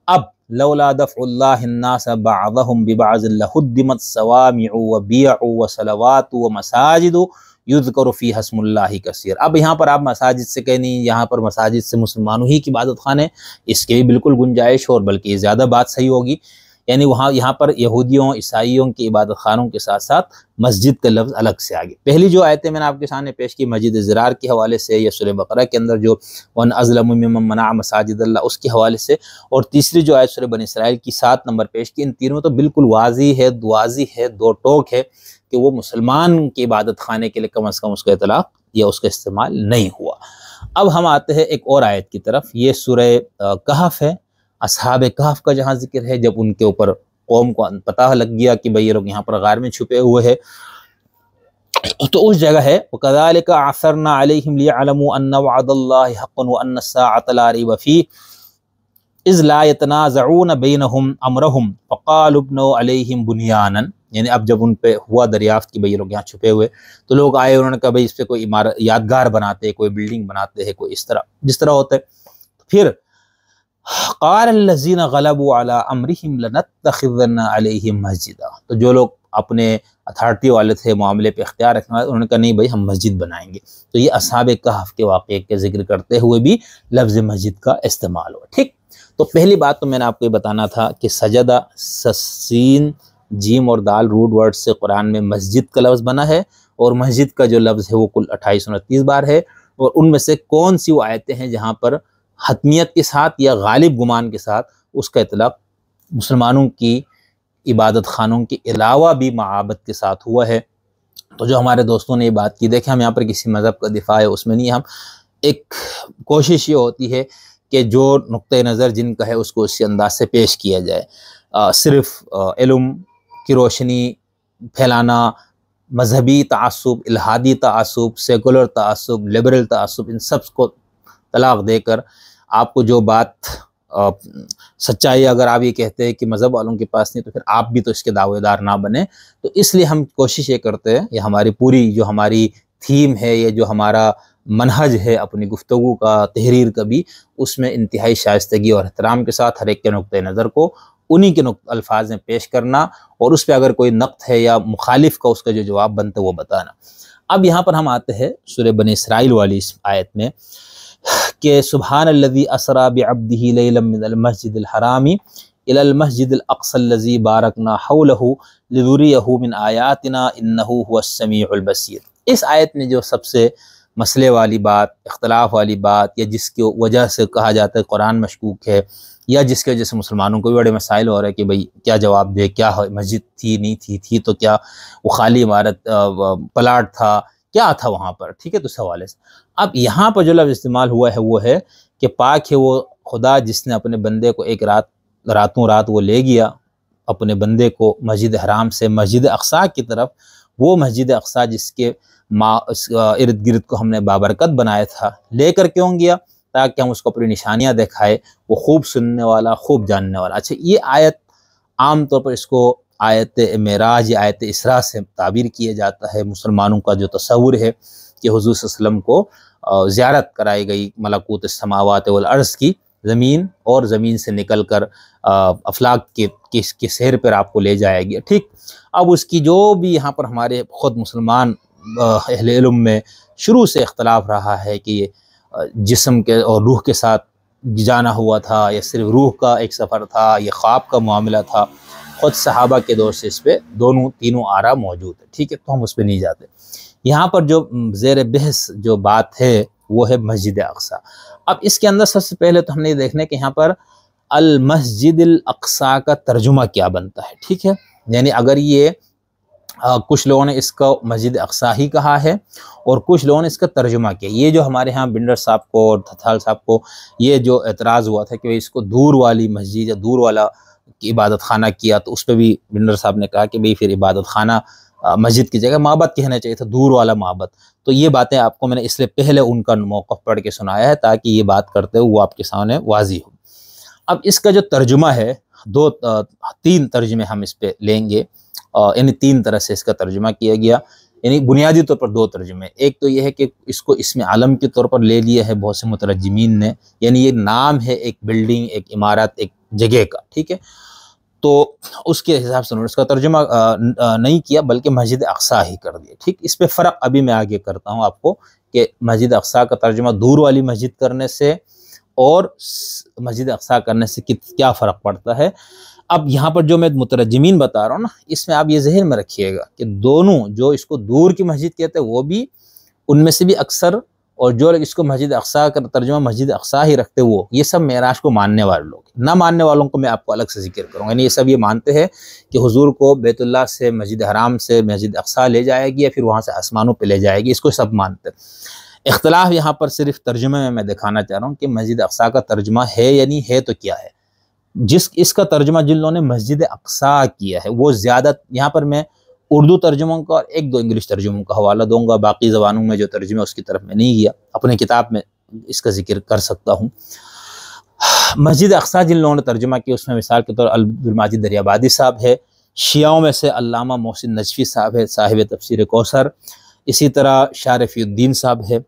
اب لولا دفع اللہ الناس بعضهم ببعض لہدمت صوامع وبیع وصلوات ومساجد یذکر فیہا اسم اللہ کثیر۔ اب یہاں پر آپ مساجد سے کہیں نہیں، یہاں پر مساجد سے مسلمانوں ہی کی عبادت خانے، اس کے بھی بالکل گنجائش اور بلکہ یہ زیادہ بات صحیح ہوگی۔ یعنی یہاں پر یہودیوں عیسائیوں کی عبادت خانوں کے ساتھ ساتھ مسجد کا لفظ الگ سے آگے۔ پہلی جو آیتیں میں نے آپ کے سامنے پیش کی مسجد ضرار کے حوالے سے، یا سورہ بقرہ کے اندر جو وَمَنْ أَظْلَمُ مِمَّنْ مَنَعَ مَسَاجِدَ اللَّهِ اس کے حوالے سے، اور تیسری جو آیت سورہ بنی اسرائیل کی 7 نمبر پیش کی، ان تینوں تو بالکل واضح ہے، دو ٹوک ہے کہ وہ مسلمان کی عبادت خانے کے لیے کم از کم اس کا اطلاق یا اس کا استعمال نہیں ہوا۔ اب ہم آتے ہیں ایک اور آیت کی طرف، یہ سورہ کہف ہے۔ اصحاب کہف کا جہاں ذکر ہے، جب ان کے اوپر قوم کو پتہ لگ گیا کہ بھئی یہ لوگ یہاں پر غار میں چھپے ہوئے ہیں، تو اس جگہ ہے وَكَذَلِكَ عَثَرْنَا عَلَيْهِمْ لِيَعْلَمُوا أَنَّ وَعْدَ اللَّهِ حَقٌّ وَأَنَّ السَّاعَةَ لَا رَيْبَ فِيهَا إِذْ لَا يَتَنَازَعُونَ بَيْنَهُمْ أَمْرَهُمْ فَقَالُوا ابْنُوا عَلَيْهِمْ بُنْيَانًا۔ یعنی اب جب ان پہ ہوا دریافت کہ بھئی یہ لوگ یہاں چھپے ہوئے، تو لوگ آئے، انہوں نے کہا بھئی اس پہ کوئی عمارت یادگار بناتے ہیں، کوئی بلڈنگ بناتے ہیں، کوئی اس طرح جس طرح ہوتا ہے۔ پھر قال الذین غلبوا علی امرہم لنتخذن علیہم مسجدا، تو جو لوگ اپنے اتھارٹی والے تھے، معاملے پہ اختیار رکھنے والے، انہوں نے کہا نہیں بھائی ہم مسجد بنائیں گے۔ تو یہ اصحاب کہف کے واقعے کے ذکر کرتے ہوئے بھی لفظ مسجد کا استعمال ہوا۔ ٹھیک، تو پہلی بات تو میں نے آپ کو یہ بتانا تھا کہ سجدہ، سین، جیم اور دال روٹ ورڈ سے قرآن میں مسجد کا لفظ بنا ہے، اور مسجد کا جو لفظ ہے وہ کل 2829 بار ہے، اور ان میں سے کون سی وہ آیتیں ہیں جہاں پر حتمیت کے ساتھ یا غالب گمان کے ساتھ اس کا اطلاق مسلمانوں کی عبادت خانوں کے علاوہ بھی معابد کے ساتھ ہوا ہے۔ تو جو ہمارے دوستوں نے یہ بات کی، دیکھیں ہم یہاں پر کسی مذہب کا دفاع ہے اس میں نہیں، ہم ایک کوشش یہ ہوتی ہے کہ جو نقطہ نظر جن کا ہے اس کو اسی انداز سے پیش کیا جائے۔ صرف علم کی روشنی پھیلانا، مذہبی تعصب، الہادی تعصب، سیکولر تعصب، لبرل تعصب، ان سب کو طلاق دے کر آپ کو جو بات سچائی اگر آپ یہ کہتے ہیں کہ مذہب والوں کے پاس نہیں، تو پھر آپ بھی تو اس کے دعوے دار نہ بنیں۔ تو اس لیے ہم کوشش یہ کرتے ہیں، یہ ہماری پوری جو ہماری تھیم ہے، یہ جو ہمارا منہج ہے اپنی گفتگو کا، تحریر کا بھی، اس میں انتہائی شائستگی اور احترام کے ساتھ ہر ایک کے نقطہ نظر کو انہی کے الفاظ میں پیش کرنا، اور اس پہ اگر کوئی نقد ہے یا مخالف کا اس کا جو جواب بنتا ہے وہ بتانا۔ اب یہاں پر ہم آتے ہیں سورہ بنی اسرائیل والی اس آیت میں کہ سبحان الذی اسری بعبدہ لیلا من المسجد الحرام الی المسجد الاقصی الذی بارکنا حولہ لنریہ من آیاتنا انہ هو السمیع البصیر۔ اس آیت نے جو سب سے مسئلے والی بات، اختلاف والی بات، یا جس کی وجہ سے کہا جاتا ہے قرآن مشکوک ہے، یا جس کی وجہ سے مسلمانوں کو بھی بڑے مسائل ہو رہے ہیں کہ بھئی کیا جواب دے، کیا مسجد تھی نہیں تھی تو کیا وہ خالی عمارت پلاٹ تھا، کیا تھا وہاں پر، ٹھیک ہے، تو اس حوالے سے اب یہاں پر جو لفظ استعمال ہوا ہے وہ ہے کہ پاک ہے وہ خدا جس نے اپنے بندے کو ایک راتوں رات وہ لے گیا اپنے بندے کو مسجد حرام سے مسجد اقصی کی طرف، وہ مسجد اقصی جس کے ارد گرد کو ہم نے بابرکت بنایا تھا، لے کر کیوں گیا؟ تاکہ ہم اس کو اپنی نشانیاں دکھائے، وہ خوب سننے والا، خوب جاننے والا۔ اچھا، یہ آیت عام طور پر اس کو آیت معراج یا آیت اسراء سے تعبیر کیا جاتا ہے۔ مسلمانوں کا جو تصور ہے کہ حضور صلی اللہ علیہ وسلم کو زیارت کرائی گئی ملکوت السماوات والارض کی، زمین اور زمین سے نکل کر افلاک کے سیر پر آپ کو لے جایا گیا، ٹھیک۔ اب اس کی جو بھی یہاں پر ہمارے خود مسلمان اہل علم میں شروع سے اختلاف رہا ہے کہ یہ جسم کے اور روح کے ساتھ جانا ہوا تھا یا صرف روح کا ایک سفر تھا، یہ خواب کا معاملہ تھا، خود صحابہ کے دور سے اس پہ تینوں آراء موجود ہے، ٹھیک ہے، تو ہم اس پہ نہیں جاتے۔ یہاں پر جو زیر بحث جو بات ہے وہ ہے مسجد اقصی۔ اب اس کے اندر سب سے پہلے تو ہم نے یہ دیکھنا ہے کہ یہاں پر المسجد الاقصی کا ترجمہ کیا بنتا ہے، ٹھیک ہے۔ یعنی اگر یہ کچھ لوگوں نے اس کو مسجد اقصی ہی کہا ہے اور کچھ لوگوں نے اس کا ترجمہ کیا، یہ جو ہمارے ہاں بنڈر صاحب کو اور تھتھال صاحب کو یہ جو اعتراض ہوا تھا کہ اس کو دور والی مسجد یا دور والا عبادت خانہ کیا، تو اس پہ بھی بنڈر صاحب نے کہا کہ بھئی پھر عبادت خانہ مسجد کی جگہ معبد کہنا چاہیے تھا، دور والا معبد۔ تو یہ باتیں آپ کو میں نے اس لیے پہلے ان کا موقف پڑھ کے سنایا ہے تاکہ یہ بات کرتے ہوئے وہ آپ کے سامنے واضح ہو۔ اب اس کا جو ترجمہ ہے، تین ترجمے ہم اس پہ لیں گے، یعنی تین طرح سے اس کا ترجمہ کیا گیا، یعنی بنیادی طور پر دو ترجمے۔ ایک تو یہ ہے کہ اس کو اسم عالم کے طور پر لے لیا ہے بہت سے مترجمین نے، یعنی یہ نام ہے ایک بلڈنگ، ایک عمارت، ایک جگہ کا، ٹھیک ہے، تو اس کے حساب سے انہوں نے اس کا ترجمہ نہیں کیا بلکہ مسجد اقصی ہی کر دیا، ٹھیک۔ اس پہ فرق ابھی میں آگے کرتا ہوں آپ کو کہ مسجد اقصی کا ترجمہ دور والی مسجد کرنے سے اور مسجد اقصی کرنے سے کیا فرق پڑتا ہے۔ اب یہاں پر جو میں مترجمین بتا رہا ہوں نا، اس میں آپ یہ ذہن میں رکھیے گا کہ دونوں جو اس کو دور کی مسجد کہتے ہیں وہ بھی ان میں سے بھی اکثر، اور جو اس کو مسجد اقصی کا ترجمہ مسجد اقصی ہی رکھتے وہ، یہ سب معراج کو ماننے والے لوگ، نہ ماننے والوں کو میں آپ کو الگ سے ذکر کروں گا۔ یعنی یہ سب یہ مانتے ہیں کہ حضور کو بیت اللہ سے مسجد حرام سے مسجد اقصی لے جائے گی یا پھر وہاں سے آسمانوں پہ لے جائے گی، اس کو سب مانتے ہیں۔ اختلاف یہاں پر صرف ترجمے میں دکھانا چاہ رہا ہوں کہ مسجد اقصی کا ترجمہ ہے یا نہیں ہے تو کیا ہے۔ اس کا ترجمہ جن لوگوں نے مسجد اقصی کیا ہے وہ زیادہ، یہاں پر میں اردو ترجموں کا اور ایک دو انگلش ترجموں کا حوالہ دوں گا، باقی زبانوں میں جو ترجمہ اس کی طرف میں نہیں گیا، اپنے کتاب میں اس کا ذکر کر سکتا ہوں۔ مسجد اقصی جن لوگوں نے ترجمہ کیا اس میں مثال کے طور عبدالماجد دریابادی صاحب ہے، شیعوں میں سے علامہ محسن نجفی صاحب ہے، صاحب تفسیر کوثر، اسی طرح شاہ رفیع الدین صاحب ہے،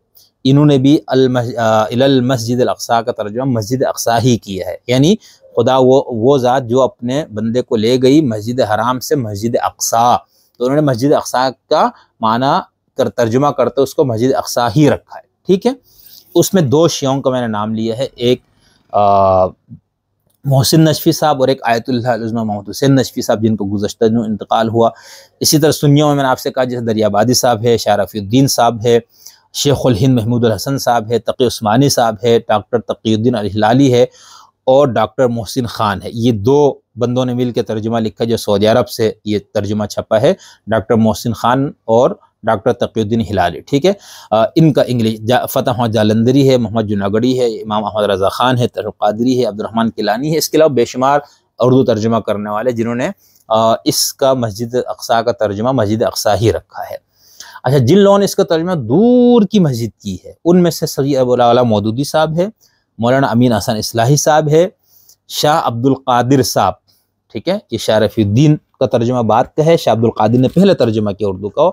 انہوں نے بھی المسجد الاقصی کا ترجمہ مسجد اقصی ہی کیا ہے، یعنی خدا وہ ذات جو اپنے بندے کو لے گئی مسجد حرام سے مسجد اقصی، تو انہوں نے مسجد اقصی کا معنی ترجمہ کرتے اس کو مسجد اقصی ہی رکھا ہے، ٹھیک ہے۔ اس میں دو شیعوں کا میں نے نام لیا ہے، ایک محسن نجفی صاحب اور ایک آیت اللہ العظمہ محمد حسین نجفی صاحب جن کو گزشتہ دنوں انتقال ہوا۔ اسی طرح سنیوں میں نے آپ سے کہا جیسے دریابادی صاحب ہے، شاہ رفیع الدین صاحب ہے، شیخ الہند محمود الحسن صاحب ہے، تقی عثمانی صاحب ہے، ڈاکٹر تقی الدین الہلالی ہے اور ڈاکٹر محسن خان ہے۔ یہ دو بندوں نے مل کے ترجمہ لکھا جو سعودی عرب سے یہ ترجمہ چھپا ہے، ڈاکٹر محسن خان اور ڈاکٹر تقی الدین ہلالی، ٹھیک ہے۔ ان کا انگلش فتح احمد جالندری ہے، محمد جناگڑی ہے، امام احمد رضا خان ہے، طارق قادری ہے، عبدالرحمن کیلانی ہے، اس کے علاوہ بے شمار اردو ترجمہ کرنے والے جنہوں نے اس کا مسجد اقصی کا ترجمہ مسجد اقصی ہی رکھا ہے۔ اچھا، جن لوگوں نے اس کا ترجمہ دور کی مسجد کی ہے ان میں سے سید ابو الاعلیٰ مودودی صاحب ہے، مولانا امین حسن اصلاحی صاحب ہے، شاہ عبدالقادر صاحب، ٹھیک ہے۔ یہ شاہ رفیع الدین کا ترجمہ بعد کا ہے، شاہ عبدالقادر نے پہلے ترجمہ کیا اردو کا،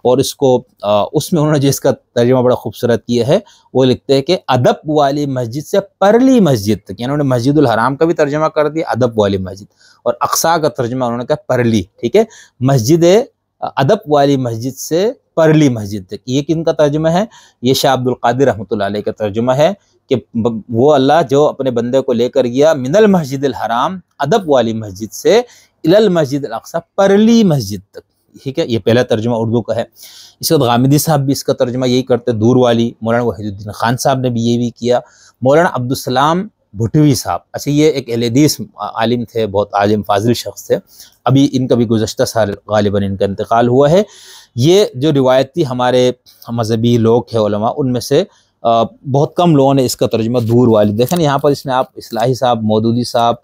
اور اس میں انہوں نے جس کا ترجمہ بڑا خوبصورت کیا ہے وہ لکھتے ہیں کہ ادب والی مسجد سے پرلی مسجد تک، یعنی انہوں نے مسجد الحرام کا بھی ترجمہ کر دیا ادب والی مسجد، اور اقصی کا ترجمہ انہوں نے کہا پرلی، ٹھیک ہے، مسجد ادب والی مسجد سے پرلی مسجد تک۔ یہ کن کا ترجمہ ہے؟ یہ شاہ عبدالقادر رحمۃ اللہ علیہ کا ترجمہ ہے کہ وہ اللہ جو اپنے بندے کو لے کر گیا من المسجد الحرام ادب والی مسجد سے الی المسجد الاقصی پرلی مسجد تک، ٹھیک ہے، یہ پہلا ترجمہ اردو کا ہے۔ اس کے بعد غامدی صاحب بھی اس کا ترجمہ یہی کرتے، دور والی۔ مولانا وحید الدین خان صاحب نے بھی یہ بھی کیا۔ مولانا عبدالسلام بھٹوی صاحب، اچھا یہ ایک اہل حدیث عالم تھے، بہت عالم فاضل شخص تھے، ابھی ان کا بھی گزشتہ سال غالباً ان کا انتقال ہوا ہے۔ یہ جو روایتی ہمارے مذہبی لوگ ہیں علماء، ان میں سے بہت کم لوگوں نے اس کا ترجمہ دور والی، دیکھیں یہاں پر اس میں آپ اصلاحی صاحب، مودودی صاحب،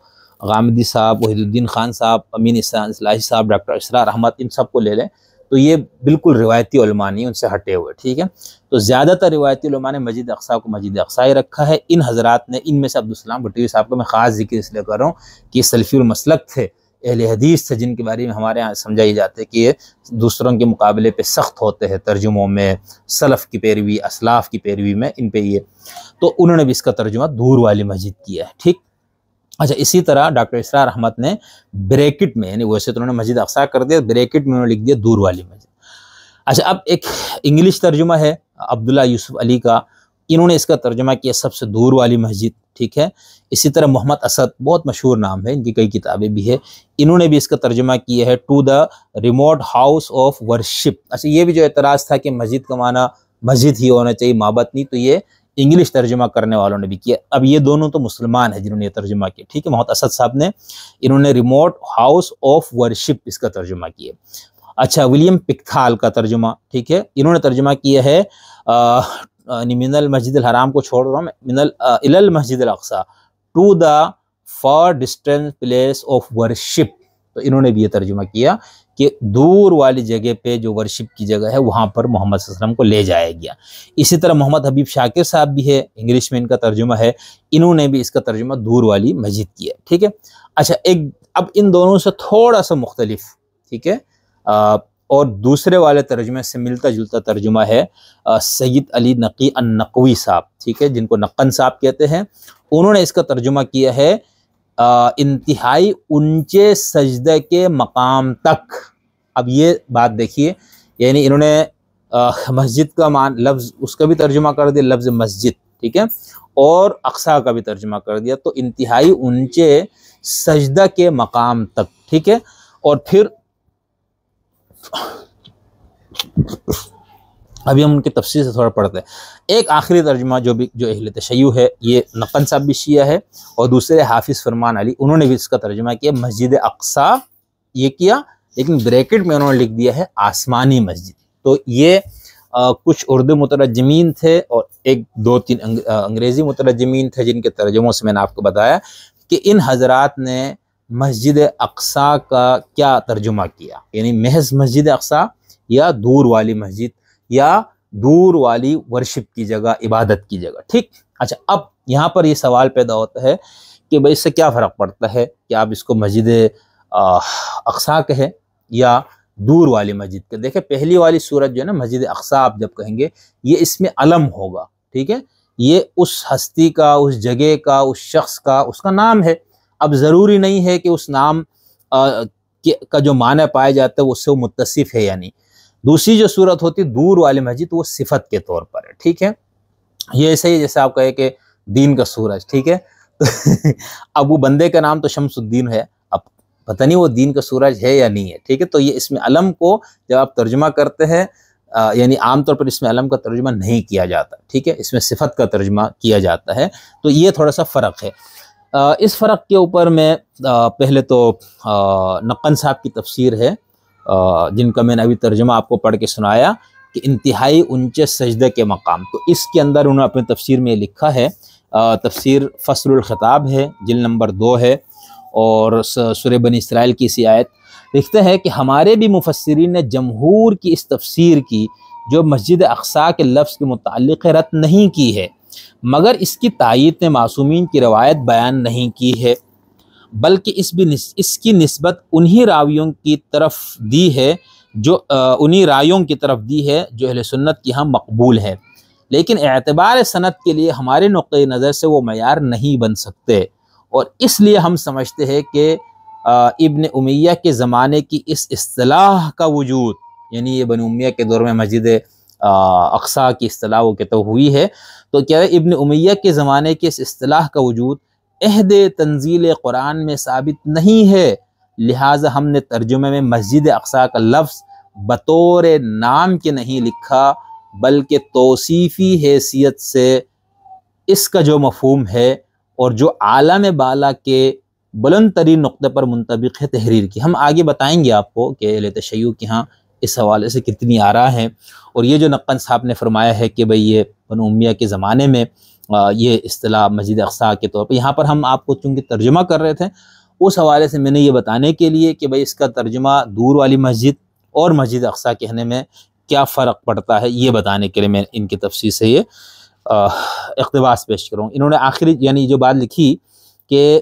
غامدی صاحب، وحید الدین خان صاحب، امین اصلاحی صاحب، ڈاکٹر اسرار احمد، ان سب کو لے لیں تو یہ بالکل روایتی علماء نہیں، ان سے ہٹے ہوئے، ٹھیک ہے۔ تو زیادہ تر روایتی علماء نے مسجد اقصیٰ کو مسجد اقصیٰ ہی رکھا ہے۔ ان حضرات نے، ان میں سے عبدالسلام بھٹوی صاحب کو میں خاص ذکر اس لیے کر رہا ہوں کہ یہ سلفی المسلک تھے، اہل حدیث تھے، جن کے بارے میں ہمارے یہاں سمجھائی جاتے کہ یہ دوسروں کے مقابلے پہ سخت ہوتے ہیں ترجموں میں، سلف کی پیروی، اسلاف کی پیروی میں، ان پہ یہ، تو انہوں نے بھی اس کا ترجمہ دور والی مسجد کیا ہے، ٹھیک۔ اچھا اسی طرح ڈاکٹر اسرار احمد نے بریکٹ میں، یعنی ویسے تو انہوں نے مسجد اقصیٰ کر دیا، بریکٹ میں انہوں نے لکھ دیا دور والی مسجد۔ اچھا اب ایک انگلش ترجمہ ہے عبداللہ یوسف علی کا، انہوں نے اس کا ترجمہ کیا سب سے دور والی مسجد، ٹھیک ہے۔ اسی طرح محمد اسد، بہت مشہور نام ہے، ان کی کئی کتابیں بھی ہے، انہوں نے بھی اس کا ترجمہ کیا ہے to the remote house of worship. اچھا یہ بھی جو اعتراض تھا کہ مسجد کا معنی مسجد ہی ہونا چاہیے، معبد نہیں، تو یہ انگلش ترجمہ کرنے والوں نے بھی کیا۔ اب یہ دونوں تو مسلمان ہیں جنہوں نے یہ ترجمہ کیا، ٹھیک ہے۔ محمد اسد صاحب نے، انہوں نے ریموٹ ہاؤس آف ورشپ اس کا ترجمہ کیا۔ اچھا ولیم پکتھال کا ترجمہ، ٹھیک ہے، انہوں نے ترجمہ کیا ہے من المسجد الحرام کو چھوڑ رہا ہوں میں، من الی المسجد الاقصیٰ to the far distance place of worship, تو انہوں نے بھی یہ ترجمہ کیا کہ دور والی جگہ پہ جو ورشپ کی جگہ ہے وہاں پر محمد صلی اللہ علیہ وسلم کو لے جایا گیا۔ اسی طرح محمد حبیب شاکر صاحب بھی ہے، انگلش میں ان کا ترجمہ ہے، انہوں نے بھی اس کا ترجمہ دور والی مسجد کیا، ٹھیک ہے۔ اچھا اب ان دونوں سے تھوڑا سا مختلف، ٹھیک ہے، اور دوسرے والے ترجمے سے ملتا جلتا ترجمہ ہے سید علی نقی النقوی صاحب، ٹھیک ہے، جن کو نقن صاحب کہتے ہیں، انہوں نے اس کا ترجمہ کیا ہے انتہائی اونچے سجدہ کے مقام تک۔ اب یہ بات دیکھیے، یعنی انہوں نے مسجد کا لفظ اس کا بھی ترجمہ کر دیا، لفظ مسجد، ٹھیک ہے، اور اقصیٰ کا بھی ترجمہ کر دیا، تو انتہائی اونچے سجدہ کے مقام تک، ٹھیک ہے۔ اور پھر ابھی ہم ان کی تفسیر سے تھوڑا پڑھتے ہیں۔ ایک آخری ترجمہ جو اہل تشیع ہے، یہ نقن صاحب بھی شیعہ ہے، اور دوسرے حافظ فرمان علی، انہوں نے بھی اس کا ترجمہ کیا مسجد اقصیٰ، یہ کیا، لیکن بریکٹ میں انہوں نے لکھ دیا ہے آسمانی مسجد۔ تو یہ کچھ اردو مترجمین تھے اور ایک دو تین انگریزی مترجمین تھے، جن کے ترجموں سے میں نے آپ کو بتایا کہ ان حضرات نے مسجد اقصیٰ کا کیا ترجمہ کیا، یعنی محض مسجد اقصیٰ یا دور والی مسجد یا دور والی ورشپ کی جگہ، عبادت کی جگہ، ٹھیک۔ اچھا اب یہاں پر یہ سوال پیدا ہوتا ہے کہ بھئی اس سے کیا فرق پڑتا ہے کہ آپ اس کو مسجد اقصیٰ کہیں یا دور والی مسجد کے؟ دیکھیں پہلی والی صورت جو ہے نا، مسجد اقصیٰ آپ جب کہیں گے، یہ اس میں علم ہوگا، ٹھیک ہے، یہ اس ہستی کا، اس جگہ کا، اس شخص کا، اس کا نام ہے۔ اب ضروری نہیں ہے کہ اس نام کا جو معنی پایا جاتا ہے اس سے وہ متصف ہے، یعنی دوسری جو صورت ہوتی ہے دور والی مسجد، وہ صفت کے طور پر ہے، ٹھیک ہے۔ یہ ایسے ہی جیسے آپ کہے کہ دین کا سورج، ٹھیک ہے، اب وہ بندے کا نام تو شمس الدین ہے، اب پتہ نہیں وہ دین کا سورج ہے یا نہیں ہے، ٹھیک ہے۔ تو یہ اس میں علم کو جب آپ ترجمہ کرتے ہیں، یعنی عام طور پر اس میں علم کا ترجمہ نہیں کیا جاتا، ٹھیک ہے، اس میں صفت کا ترجمہ کیا جاتا ہے، تو یہ تھوڑا سا فرق ہے۔ اس فرق کے اوپر میں پہلے تو نقن صاحب کی تفسیر ہے، جن کا میں نے ابھی ترجمہ آپ کو پڑھ کے سنایا کہ انتہائی اونچے سجدے کے مقام، تو اس کے اندر انہوں نے اپنی تفسیر میں لکھا ہے، تفسیر فصل الخطاب ہے، جلد نمبر 2 ہے، اور سورہ بنی اسرائیل کی اسی آیت لکھتے ہیں کہ ہمارے بھی مفسرین نے جمہور کی اس تفسیر کی جو مسجد اقصیٰ کے لفظ کے متعلق رد نہیں کی ہے، مگر اس کی تائید نے معصومین کی روایت بیان نہیں کی ہے، بلکہ اس کی نسبت انہی راویوں کی طرف دی ہے جو اہل سنت کی ہم مقبول ہے، لیکن اعتبار سند کے لیے ہمارے نقطۂ نظر سے وہ معیار نہیں بن سکتے، اور اس لیے ہم سمجھتے ہیں کہ ابن امیہ کے زمانے کی اس اصطلاح کا وجود، یعنی یہ بنی امیہ کے دور میں مسجد اقصیٰ کی اصطلاح وہ کہتے ہوئی ہے، تو کیا ابن امیہ کے زمانے کے اس اصطلاح کا وجود عہد تنزیل قرآن میں ثابت نہیں ہے، لہٰذا ہم نے ترجمے میں مسجد اقصیٰ کا لفظ بطور نام کے نہیں لکھا بلکہ توصیفی حیثیت سے اس کا جو مفہوم ہے اور جو عالم بالا کے بلند ترین نقطے پر منطبق ہے تحریر کی۔ ہم آگے بتائیں گے آپ کو کہ اہل تشیع کے ہاں اس حوالے سے کتنی آراء ہیں، اور یہ جو نقن صاحب نے فرمایا ہے کہ بھئی یہ بنو امیہ کے زمانے میں یہ اصطلاح مسجد اقصیٰ کے طور پہ، یہاں پر ہم آپ کو چونکہ ترجمہ کر رہے تھے اس حوالے سے میں نے یہ بتانے کے لیے کہ بھئی اس کا ترجمہ دور والی مسجد اور مسجد اقصیٰ کہنے میں کیا فرق پڑتا ہے، یہ بتانے کے لیے میں ان کی تفصیل سے یہ اقتباس پیش کروں۔ انہوں نے آخری یعنی جو بات لکھی کہ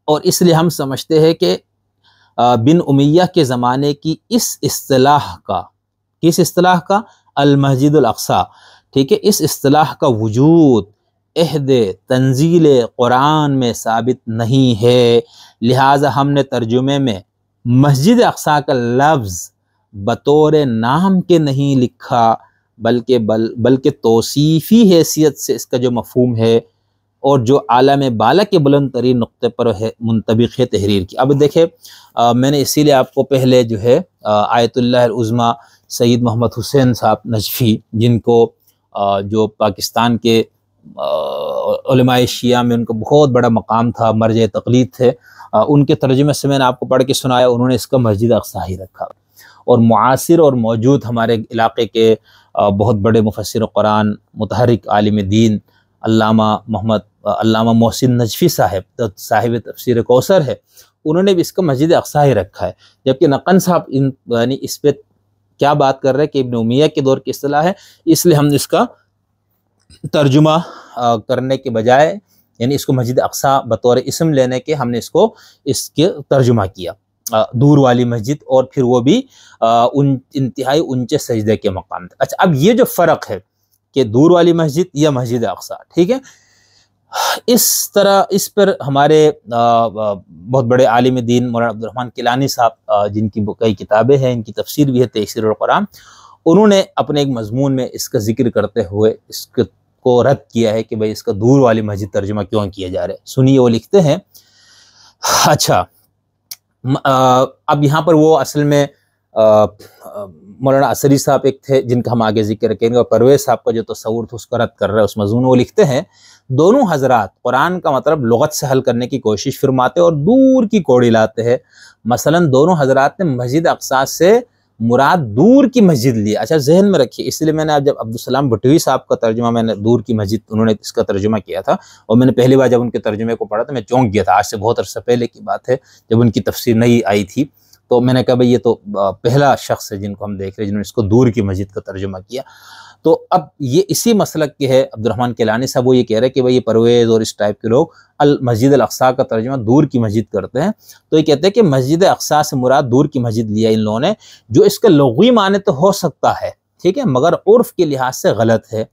اور اس لیے ہم سمجھتے ہیں کہ بن امیہ کے زمانے کی اس اصطلاح کا، کس اصطلاح کا؟ المسجد الاقصیٰ، ٹھیک ہے، اس اصطلاح کا وجود عہد تنزیل قرآن میں ثابت نہیں ہے، لہٰذا ہم نے ترجمے میں مسجد اقصیٰ کا لفظ بطور نام کے نہیں لکھا بلکہ توصیفی حیثیت سے اس کا جو مفہوم ہے اور جو عالم بالا کے بلند ترین نقطے پر ہے منطبق ہے تحریر کی۔ اب دیکھیں میں نے اسی لیے آپ کو پہلے جو ہے آیت اللہ العظمیٰ سید محمد حسین صاحب نجفی، جن کو جو پاکستان کے علماء شیعہ میں ان کا بہت بڑا مقام تھا، مرجع تقلید تھے، ان کے ترجمے سے میں نے آپ کو پڑھ کے سنایا، انہوں نے اس کا مسجد اقصیٰ ہی رکھا۔ اور معاصر اور موجود ہمارے علاقے کے بہت بڑے مفسر قرآن، متحرک عالم دین علامہ محسن نجفی صاحب تفسیر کوثر ہے، انہوں نے بھی اس کا مسجد اقصیٰ ہی رکھا ہے، جبکہ نقن صاحب یعنی اس پہ کیا بات کر رہے ہیں کہ ابن امیہ کے دور کی اصطلاح ہے، اس لیے ہم نے اس کا ترجمہ کرنے کے بجائے یعنی اس کو مسجد اقصیٰ بطور اسم لینے کے ہم نے اس کے ترجمہ کیا، دور والی مسجد، اور پھر وہ بھی انتہائی اونچے سجدے کے مقام تھے۔ اچھا، اب یہ جو فرق ہے کہ دور والی مسجد یا مسجد اقصیٰ، ٹھیک ہے، اس طرح اس پر ہمارے بہت بڑے عالم دین مولانا عبدالرحمن کیلانی صاحب، جن کی کئی کتابیں ہیں، ان کی تفسیر بھی ہے تفسیر القرآن، انہوں نے اپنے ایک مضمون میں اس کا ذکر کرتے ہوئے اس کو رد کیا ہے کہ بھئی اس کا دور والی مسجد ترجمہ کیوں کیا جا رہا ہے۔ سنیے وہ لکھتے ہیں، اچھا اب یہاں پر وہ اصل میں مولانا اثری صاحب ایک تھے جن کا ہم آگے ذکر کریں گے، اور پرویز صاحب کا جو تصور تھا اس کو رد کر رہا ہے اس مضمون۔ وہ لکھتے ہیں دونوں حضرات قرآن کا مطلب لغت سے حل کرنے کی کوشش فرماتے اور دور کی کوڑی لاتے ہیں۔ مثلا دونوں حضرات نے مسجد اقصیٰ سے مراد دور کی مسجد لی۔ اچھا ذہن میں رکھیے، اس لیے میں نے جب عبدالسلام بھٹوی صاحب کا ترجمہ میں نے دور کی مسجد انہوں نے اس کا ترجمہ کیا تھا، اور میں نے پہلی بار جب ان کے ترجمے کو پڑھا تو میں چونک گیا تھا، آج سے بہت عرصہ پہلے کی بات ہے جب ان کی تفسیر نہیں آئی تھی، تو میں نے کہا بھئی یہ تو پہلا شخص ہے جن کو ہم دیکھ رہے ہیں جنہوں نے اس کو دور کی مسجد کا ترجمہ کیا۔ تو اب یہ اسی مسلک کے ہے عبدالرحمن کیلانی صاحب، وہ یہ کہہ رہے کہ بھئی یہ پرویز اور اس ٹائپ کے لوگ المسجد الاقصیٰ کا ترجمہ دور کی مسجد کرتے ہیں، تو یہ کہتے ہیں کہ مسجد اقصیٰ سے مراد دور کی مسجد لیا ان لوگوں نے، جو اس کا لغوی معنی تو ہو سکتا ہے، ٹھیک ہے، مگر عرف کے لحاظ سے غلط ہے۔